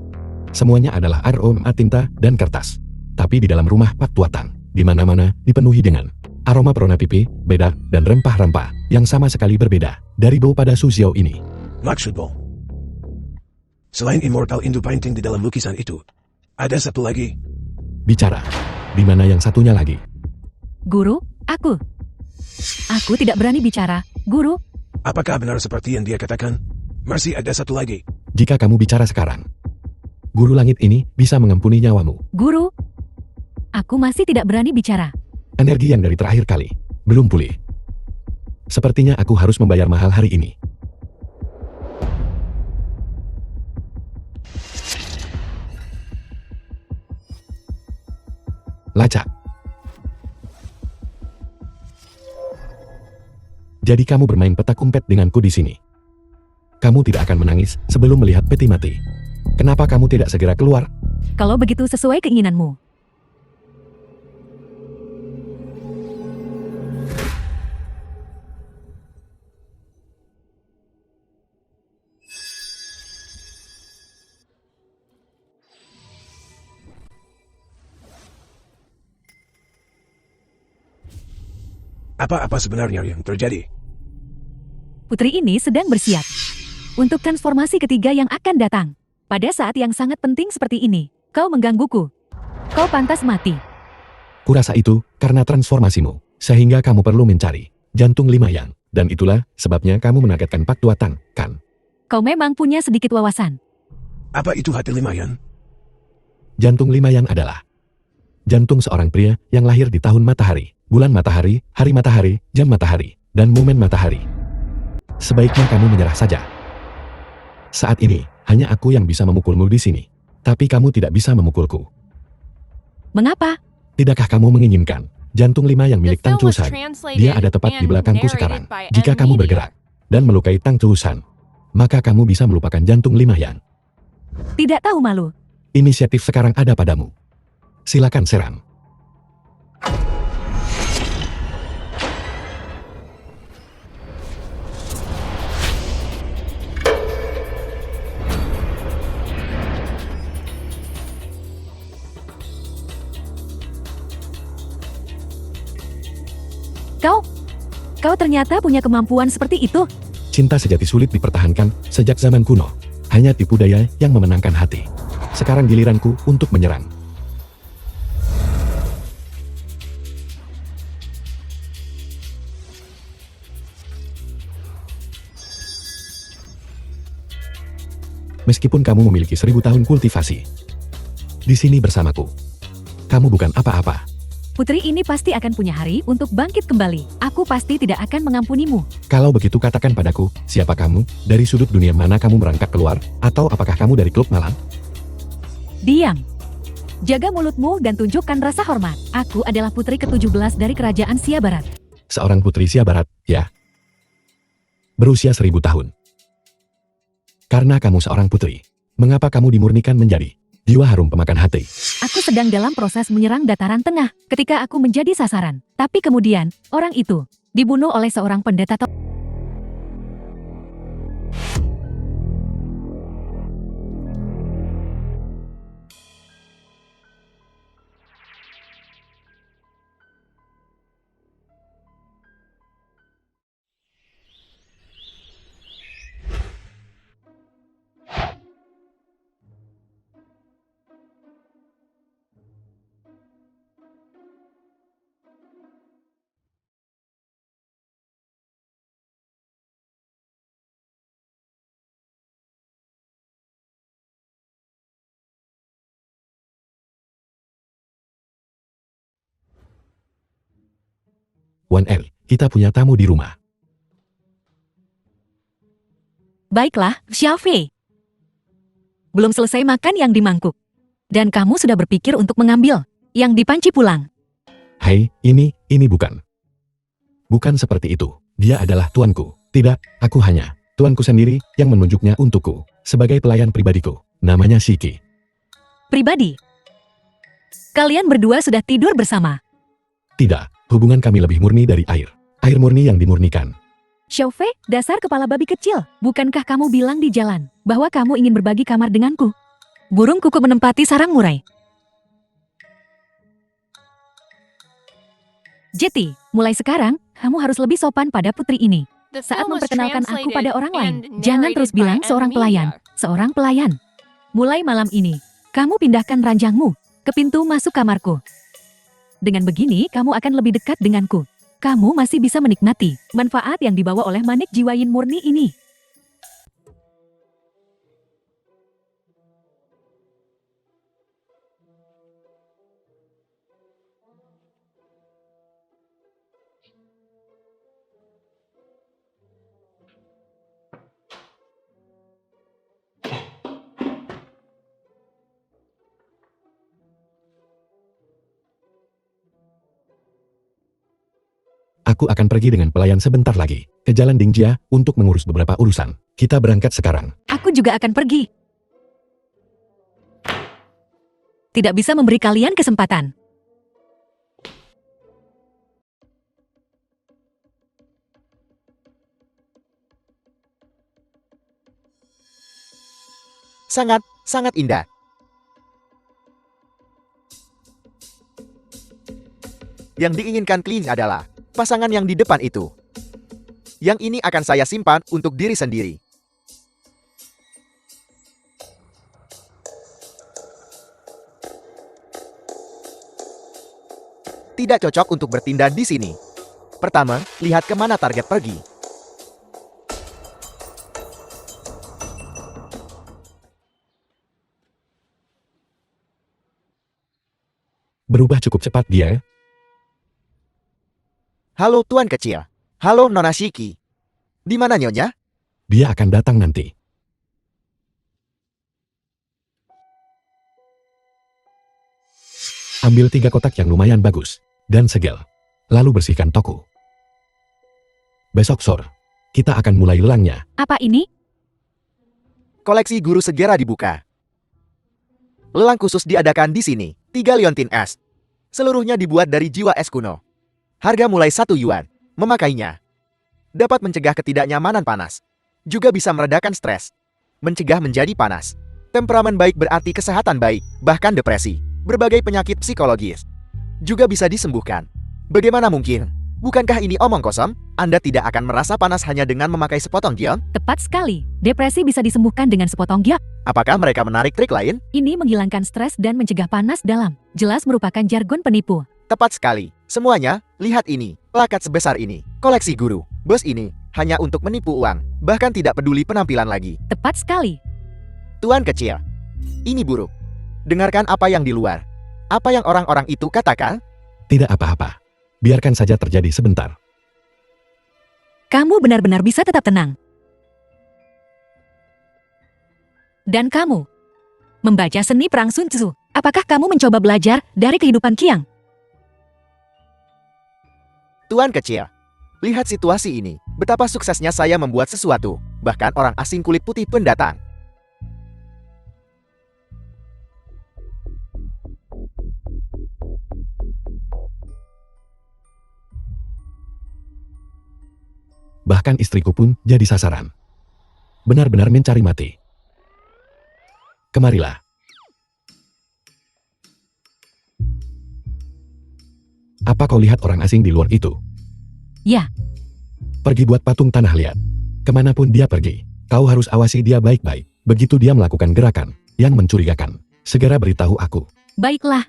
Semuanya adalah aroma tinta dan kertas. Tapi di dalam rumah Pak Tuatang, di mana-mana dipenuhi dengan aroma perona pipi, beda, dan rempah-rempah yang sama sekali berbeda dari bau pada Su Xiao ini. Maksudmu? Selain immortal Indo painting di dalam lukisan itu, ada satu lagi. Bicara. Di mana yang satunya lagi? Guru, aku. Aku tidak berani bicara, Guru. Apakah benar seperti yang dia katakan? Masih ada satu lagi. Jika kamu bicara sekarang, guru langit ini bisa mengampuni nyawamu. Guru, aku masih tidak berani bicara. Energi yang dari terakhir kali belum pulih. Sepertinya aku harus membayar mahal hari ini. Lacak. Jadi kamu bermain petak umpet denganku di sini. Kamu tidak akan menangis sebelum melihat peti mati. Kenapa kamu tidak segera keluar? Kalau begitu sesuai keinginanmu. Apa-apa sebenarnya yang terjadi? Putri ini sedang bersiap untuk transformasi ketiga yang akan datang. Pada saat yang sangat penting seperti ini, kau menggangguku. Kau pantas mati. Kurasa itu karena transformasimu, sehingga kamu perlu mencari jantung lima yang. Dan itulah sebabnya kamu menargetkan Pak Tuatang, kan? Kau memang punya sedikit wawasan. Apa itu hati Limayan? Jantung lima yang adalah jantung seorang pria yang lahir di tahun matahari, bulan matahari, hari matahari, jam matahari, dan momen matahari. Sebaiknya kamu menyerah saja. Saat ini, hanya aku yang bisa memukulmu di sini. Tapi kamu tidak bisa memukulku. Mengapa? Tidakkah kamu menginginkan jantung 5 yang The milik Tang film was Chusan? translated Dia ada tepat di and belakangku narrated sekarang. by Jika M kamu Media. bergerak dan melukai Tang Chusan, maka kamu bisa melupakan jantung 5 yang. Tidak tahu malu. Inisiatif sekarang ada padamu. Silakan serang. Kau ternyata punya kemampuan seperti itu. Cinta sejati sulit dipertahankan sejak zaman kuno. Hanya tipu daya yang memenangkan hati. Sekarang giliranku untuk menyerang. Meskipun kamu memiliki 1000 tahun kultivasi, di sini bersamaku, kamu bukan apa-apa. Putri ini pasti akan punya hari untuk bangkit kembali. Aku pasti tidak akan mengampunimu. Kalau begitu katakan padaku, siapa kamu, dari sudut dunia mana kamu merangkak keluar, atau apakah kamu dari klub malam? Diam. Jaga mulutmu dan tunjukkan rasa hormat. Aku adalah putri ke-17 dari kerajaan Sia Barat. Seorang putri Sia Barat, ya? Berusia 1000 tahun. Karena kamu seorang putri, mengapa kamu dimurnikan menjadi jiwa harum pemakan hati? Aku sedang dalam proses menyerang dataran tengah ketika aku menjadi sasaran. Tapi kemudian, orang itu dibunuh oleh seorang pendeta. Wan El, kita punya tamu di rumah. Baiklah, Xiaofei. Belum selesai makan yang di mangkuk. Dan kamu sudah berpikir untuk mengambil yang di panci pulang. Hai, ini bukan. Bukan seperti itu. Dia adalah tuanku. Tidak, aku hanya tuanku sendiri yang menunjuknya untukku. Sebagai pelayan pribadiku. Namanya Shiki. Pribadi. Kalian berdua sudah tidur bersama. Tidak, hubungan kami lebih murni dari air. Air murni yang dimurnikan. Xiaofei, dasar kepala babi kecil. Bukankah kamu bilang di jalan bahwa kamu ingin berbagi kamar denganku? Burung kuku menempati sarang murai. Jeti, mulai sekarang, kamu harus lebih sopan pada putri ini. The Saat film was memperkenalkan aku pada translated orang lain, and jangan narrated terus by bilang M seorang pelayan. Media. Seorang pelayan. Mulai malam ini, kamu pindahkan ranjangmu ke pintu masuk kamarku. Dengan begini, kamu akan lebih dekat denganku. Kamu masih bisa menikmati manfaat yang dibawa oleh manik jiwa yin murni ini. Aku akan pergi dengan pelayan sebentar lagi ke Jalan Dingjia untuk mengurus beberapa urusan. Kita berangkat sekarang. Aku juga akan pergi. Tidak bisa memberi kalian kesempatan. Sangat indah. Yang diinginkan Klin adalah pasangan yang di depan itu. Yang ini akan saya simpan untuk diri sendiri. Tidak cocok untuk bertindak di sini. Pertama, lihat kemana target pergi. Berubah cukup cepat dia. Halo Tuan Kecil. Halo Nona Shiki. Di mana Nyonya? Dia akan datang nanti. Ambil 3 kotak yang lumayan bagus dan segel. Lalu bersihkan toko. Besok sore, kita akan mulai lelangnya. Apa ini? Koleksi guru segera dibuka. Lelang khusus diadakan di sini. 3 liontin es. Seluruhnya dibuat dari jiwa es kuno. Harga mulai 1 yuan. Memakainya dapat mencegah ketidaknyamanan panas. Juga bisa meredakan stres. Mencegah menjadi panas. Temperamen baik berarti kesehatan baik, bahkan depresi. Berbagai penyakit psikologis juga bisa disembuhkan. Bagaimana mungkin? Bukankah ini omong kosong? Anda tidak akan merasa panas hanya dengan memakai sepotong giok? Tepat sekali. Depresi bisa disembuhkan dengan sepotong giok. Apakah mereka menarik trik lain? Ini menghilangkan stres dan mencegah panas dalam. Jelas merupakan jargon penipu. Tepat sekali. Semuanya, lihat ini. Plakat sebesar ini. Koleksi guru. Bos ini hanya untuk menipu uang. Bahkan tidak peduli penampilan lagi. Tepat sekali. Tuan kecil. Ini buruk. Dengarkan apa yang di luar. Apa yang orang-orang itu katakan? Tidak apa-apa. Biarkan saja terjadi sebentar. Kamu benar-benar bisa tetap tenang. Dan kamu membaca seni perang Sun Tzu. Apakah kamu mencoba belajar dari kehidupan Qiang? Tuan kecil. Lihat situasi ini. Betapa suksesnya saya membuat sesuatu. Bahkan orang asing kulit putih pun datang. Bahkan istriku pun jadi sasaran. Benar-benar mencari mati. Kemarilah. Apa kau lihat orang asing di luar itu? Ya. Pergi buat patung tanah liat. Kemanapun dia pergi, kau harus awasi dia baik-baik. Begitu dia melakukan gerakan yang mencurigakan, segera beritahu aku. Baiklah.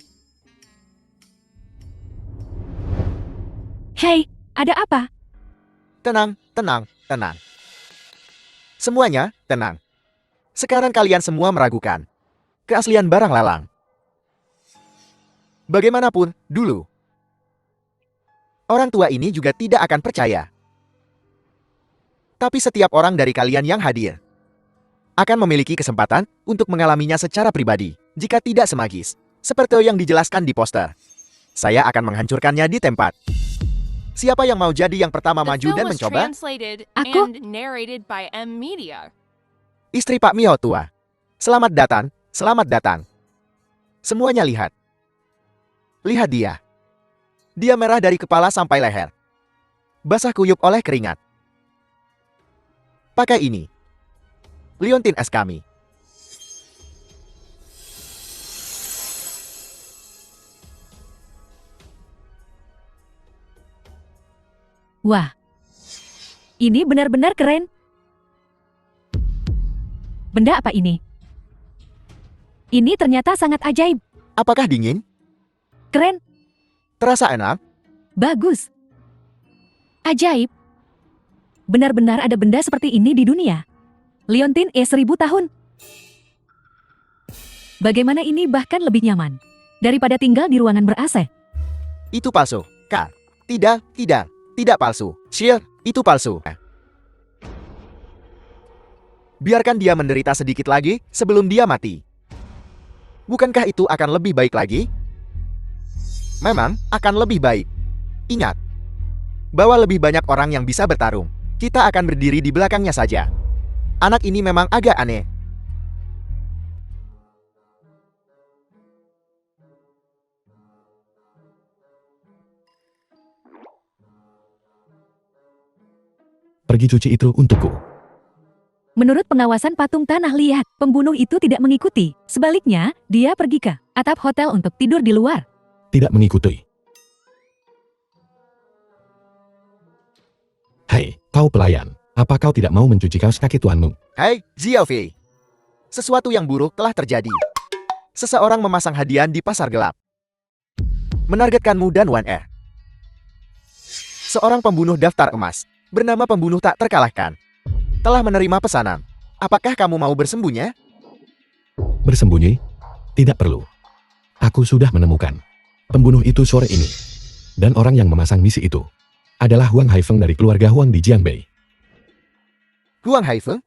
Hei, ada apa? Tenang, tenang, tenang. Semuanya, tenang. Sekarang kalian semua meragukan keaslian barang lelang. Bagaimanapun, dulu. Orang tua ini juga tidak akan percaya. Tapi setiap orang dari kalian yang hadir akan memiliki kesempatan untuk mengalaminya secara pribadi, jika tidak semagis, seperti yang dijelaskan di poster. Saya akan menghancurkannya di tempat. Siapa yang mau jadi yang pertama The maju film dan was mencoba? translated Aku? and narrated by M Media. Istri Pak Mio tua. Selamat datang, selamat datang. Semuanya lihat. Lihat dia. Dia merah dari kepala sampai leher. Basah kuyup oleh keringat. Pakai ini. Liontin es kami. Wah, ini benar-benar keren. Benda apa ini? Ini ternyata sangat ajaib. Apakah dingin? Keren, Terasa enak? bagus, ajaib. Benar-benar ada benda seperti ini di dunia. Liontin E 1000 tahun. Bagaimana ini bahkan lebih nyaman daripada tinggal di ruangan ber-AC. Itu palsu. Kak. Tidak, tidak. Tidak palsu. Shield, itu palsu. Biarkan dia menderita sedikit lagi sebelum dia mati. Bukankah itu akan lebih baik lagi? Memang akan lebih baik. Ingat, bahwa lebih banyak orang yang bisa bertarung. Kita akan berdiri di belakangnya saja. Anak ini memang agak aneh. Pergi cuci itu untukku. Menurut pengawasan patung tanah liat, pembunuh itu tidak mengikuti. Sebaliknya, dia pergi ke atap hotel untuk tidur di luar. Tidak mengikuti. Hei, kau pelayan. Apa kau tidak mau mencuci kaos kaki tuanmu? Hai, Xiaofei. Sesuatu yang buruk telah terjadi. Seseorang memasang hadiah di pasar gelap. Menargetkanmu dan Wan Er. Seorang pembunuh daftar emas, bernama pembunuh tak terkalahkan, telah menerima pesanan. Apakah kamu mau bersembunyi? Bersembunyi? Tidak perlu. Aku sudah menemukan pembunuh itu sore ini. Dan orang yang memasang misi itu adalah Huang Haifeng dari keluarga Huang di Jiangbei. Huang Haifeng?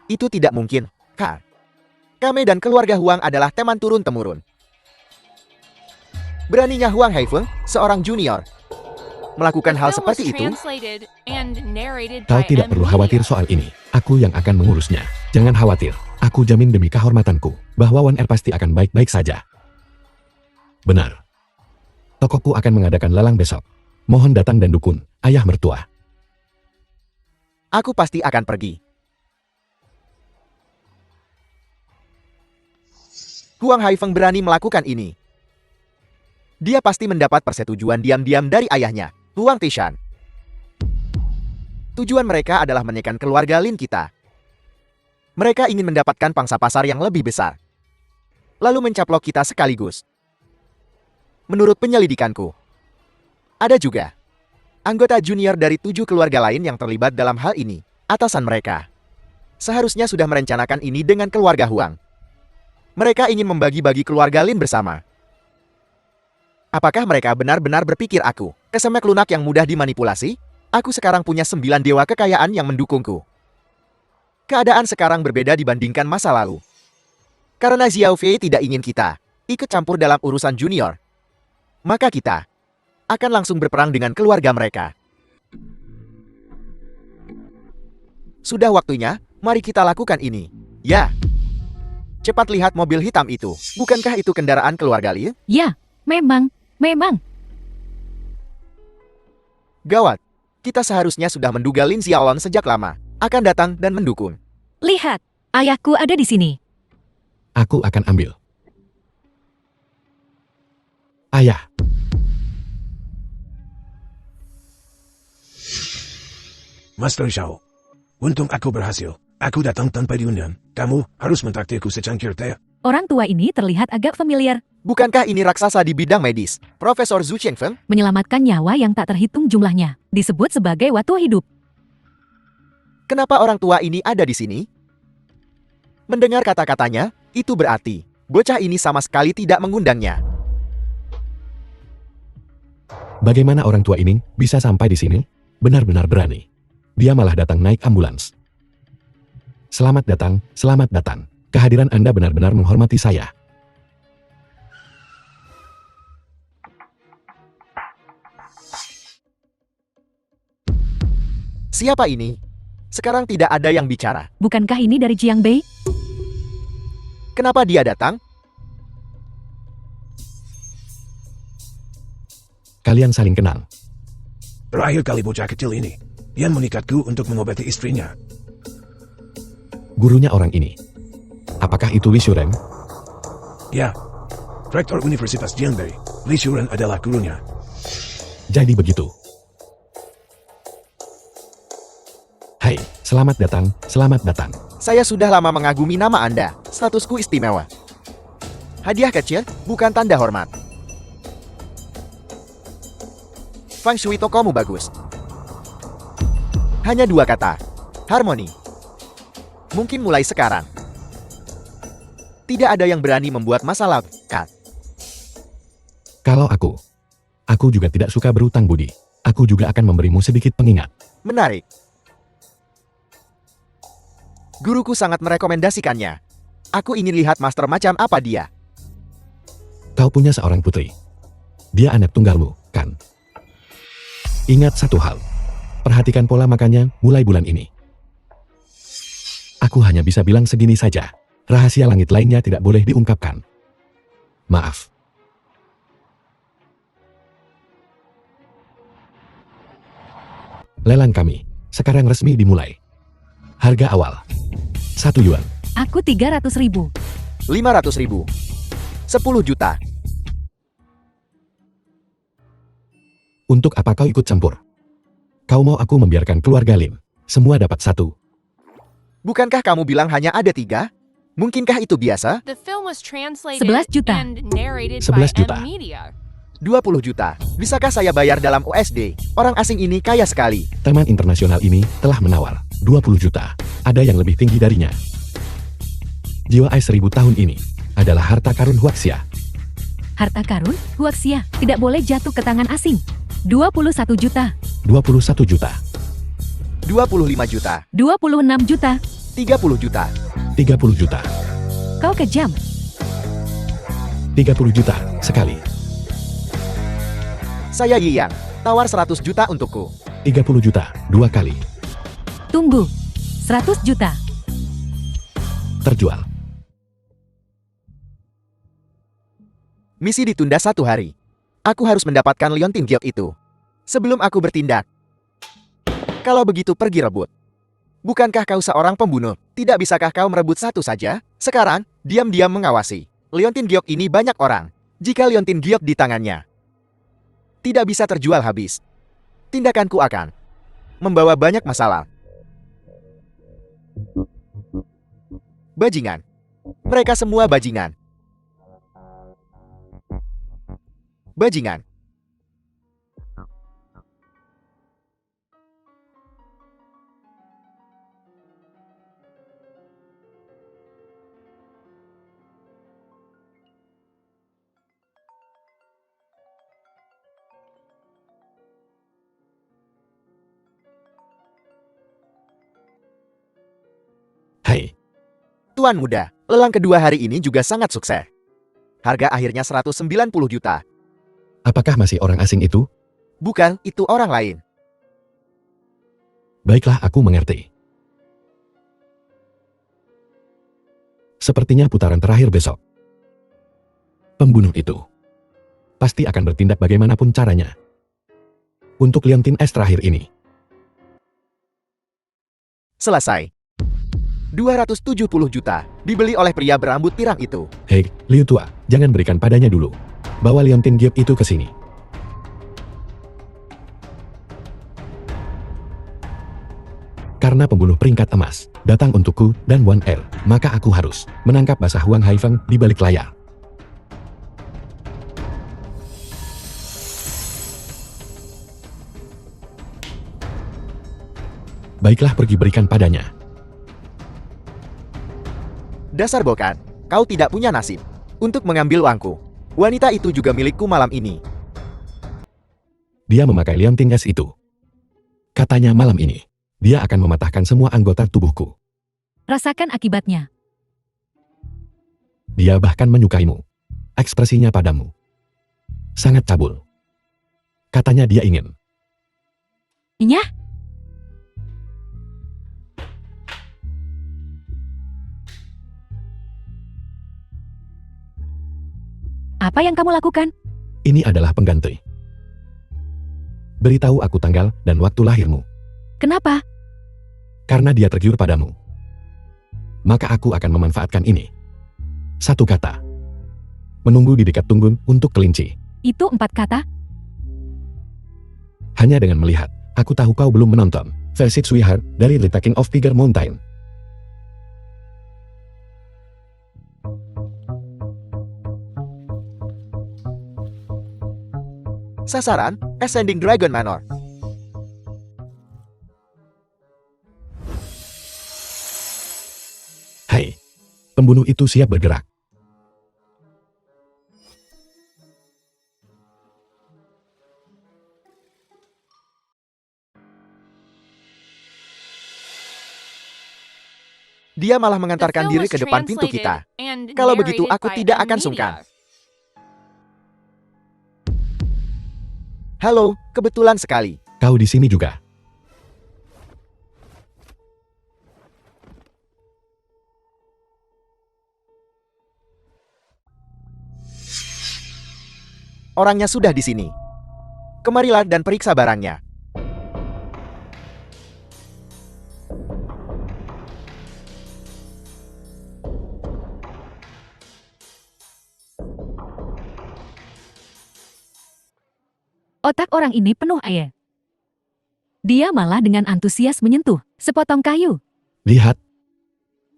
Itu tidak mungkin, Kak. Kami dan keluarga Huang adalah teman turun-temurun. Beraninya Huang Haifeng, seorang junior, melakukan The hal film was seperti itu? translated and narrated Kau by tidak perlu M khawatir Media. soal ini. Aku yang akan mengurusnya. Jangan khawatir. Aku jamin demi kehormatanku bahwa One Air pasti akan baik-baik saja. Benar. Tokoku akan mengadakan lelang besok. Mohon datang dan dukun, ayah mertua. Aku pasti akan pergi. Huang Haifeng berani melakukan ini. Dia pasti mendapat persetujuan diam-diam dari ayahnya, Huang Tishan. Tujuan mereka adalah menekan keluarga Lin kita. Mereka ingin mendapatkan pangsa pasar yang lebih besar, lalu mencaplok kita sekaligus. Menurut penyelidikanku, ada juga anggota junior dari 7 keluarga lain yang terlibat dalam hal ini. Atasan mereka seharusnya sudah merencanakan ini dengan keluarga Huang. Mereka ingin membagi-bagi keluarga Lin bersama. Apakah mereka benar-benar berpikir aku kesemek lunak yang mudah dimanipulasi? Aku sekarang punya 9 dewa kekayaan yang mendukungku. Keadaan sekarang berbeda dibandingkan masa lalu. Karena Xiao Fei tidak ingin kita ikut campur dalam urusan junior, maka kita akan langsung berperang dengan keluarga mereka. Sudah waktunya, mari kita lakukan ini. Ya. Cepat lihat mobil hitam itu. Bukankah itu kendaraan keluarga Li? Ya, memang. Gawat. Kita seharusnya sudah menduga Lin Xiaolon sejak lama akan datang dan mendukung. Lihat, ayahku ada di sini. Aku akan ambil. Ayah. Master Xiao. Untung aku berhasil. Aku datang tanpa diundang. Kamu harus mentraktirku secangkir teh. Orang tua ini terlihat agak familiar, Bukankah ini raksasa di bidang medis? Profesor Zhu Qianfeng? menyelamatkan nyawa yang tak terhitung jumlahnya. Disebut sebagai watu hidup. Kenapa orang tua ini ada di sini? Mendengar kata-katanya, itu berarti bocah ini sama sekali tidak mengundangnya. Bagaimana orang tua ini bisa sampai di sini? Benar-benar berani. Dia malah datang naik ambulans. Selamat datang, selamat datang. Kehadiran Anda benar-benar menghormati saya. Siapa ini? Sekarang tidak ada yang bicara. Bukankah ini dari Jiang Bei? Kenapa dia datang? Kalian saling kenal. Terakhir kali bocah kecil ini, yang menikatku untuk mengobati istrinya. Gurunya orang ini. Apakah itu Li Shuren? Ya, Rektor Universitas Jiangbei, Li Shuren adalah gurunya. Jadi begitu. Hai, selamat datang, selamat datang. Saya sudah lama mengagumi nama Anda. Statusku istimewa. Hadiah kecil, bukan tanda hormat. Feng Shui tokomu bagus. Hanya 2 kata. Harmoni. Mungkin mulai sekarang tidak ada yang berani membuat masalah. Kat. Kalau aku juga tidak suka berutang budi. Aku juga akan memberimu sedikit pengingat. Menarik. Guruku sangat merekomendasikannya. Aku ingin lihat master macam apa dia. Kau punya seorang putri. Dia anak tunggalmu, kan? Ingat satu hal. Perhatikan pola makannya mulai bulan ini. Aku hanya bisa bilang segini saja. Rahasia langit lainnya tidak boleh diungkapkan. Maaf. Lelang kami sekarang resmi dimulai. Harga awal 1 yuan. Aku 300.000. 500.000. 10 juta. Untuk apa kau ikut campur? Kau mau aku membiarkan keluarga Lin semua dapat 1? Bukankah kamu bilang hanya ada 3? Mungkinkah itu biasa? The film was translated 11 juta. and narrated 11 by juta. M Media. 20 juta. Bisakah saya bayar dalam USD? Orang asing ini kaya sekali. Teman internasional ini telah menawar 20 juta. Ada yang lebih tinggi darinya. Jiwa Ais 1000 tahun ini adalah harta karun Huaxia. Harta karun, Huaxia, tidak boleh jatuh ke tangan asing. 21 juta. 21 juta. 25 juta. 26 juta. 30 juta. 30 juta. Kau kejam. 30 juta sekali. Saya Yi Yang, tawar 100 juta untukku. 30 juta, 2 kali. Tunggu. 100 juta. Terjual. Misi ditunda 1 hari. Aku harus mendapatkan liontin giok itu. Sebelum aku bertindak. Kalau begitu pergi rebut. Bukankah kau seorang pembunuh? Tidak bisakah kau merebut satu saja? Sekarang, diam-diam mengawasi. Liontin giok ini banyak orang. Jika liontin giok di tangannya tidak bisa terjual habis, tindakanku akan membawa banyak masalah. Bajingan. Mereka semua bajingan. Bajingan. Hai, Tuan muda, lelang kedua hari ini juga sangat sukses. Harga akhirnya 190 juta. apakah masih orang asing itu? Bukan, itu orang lain. Baiklah, aku mengerti. Sepertinya putaran terakhir besok. Pembunuh itu pasti akan bertindak bagaimanapun caranya. Untuk liontin es terakhir ini. Selesai. 270 juta dibeli oleh pria berambut pirang itu. Hei, Liu Tua, jangan berikan padanya dulu. Bawa liontin giok itu ke sini. Karena pembunuh peringkat emas datang untukku dan Wan Er, maka aku harus menangkap basah Huang Haifeng di balik layar. Baiklah, pergi berikan padanya. Dasar bokan, kau tidak punya nasib untuk mengambil uangku. Wanita itu juga milikku malam ini. Dia memakai liontin es itu. Katanya malam ini, dia akan mematahkan semua anggota tubuhku. Rasakan akibatnya. Dia bahkan menyukaimu. Ekspresinya padamu sangat cabul. Katanya dia ingin. Nyah? Apa yang kamu lakukan? Ini adalah pengganti. Beritahu aku tanggal dan waktu lahirmu. Kenapa? Karena dia tergiur padamu. Maka aku akan memanfaatkan ini. Satu kata. Menunggu di dekat tunggun untuk kelinci. Itu 4 kata? Hanya dengan melihat, aku tahu kau belum menonton versi Sweetheart dari The Taking of Tiger Mountain. Sasaran, Ascending Dragon Manor. Hai, pembunuh itu siap bergerak. Dia malah The mengantarkan film diri was ke depan pintu translated kita. and Kalau begitu narrated aku by tidak akan Amelia. sungkan. Halo, kebetulan sekali. Kau di sini juga. Orangnya sudah di sini. Kemarilah dan periksa barangnya. Otak orang ini penuh air. Dia malah dengan antusias menyentuh sepotong kayu. Lihat.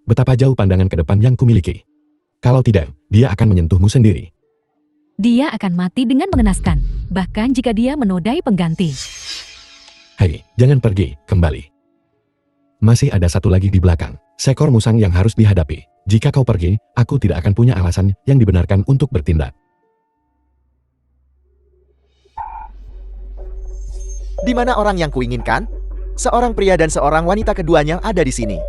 Betapa jauh pandangan ke depan yang kumiliki. Kalau tidak, dia akan menyentuhmu sendiri. Dia akan mati dengan mengenaskan, bahkan jika dia menodai pengganti. Hei, jangan pergi, kembali. Masih ada satu lagi di belakang, seekor musang yang harus dihadapi. Jika kau pergi, aku tidak akan punya alasan yang dibenarkan untuk bertindak. Di mana orang yang kuinginkan? Seorang pria dan seorang wanita keduanya ada di sini.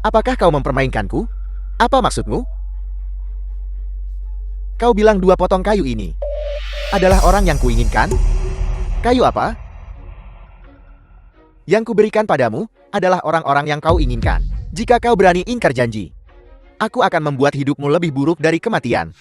Apakah kau mempermainkanku? Apa maksudmu? Kau bilang 2 potong kayu ini. adalah orang yang kuinginkan? Kayu apa? Yang kuberikan padamu adalah orang-orang yang kau inginkan. Jika kau berani ingkar janji, aku akan membuat hidupmu lebih buruk dari kematian.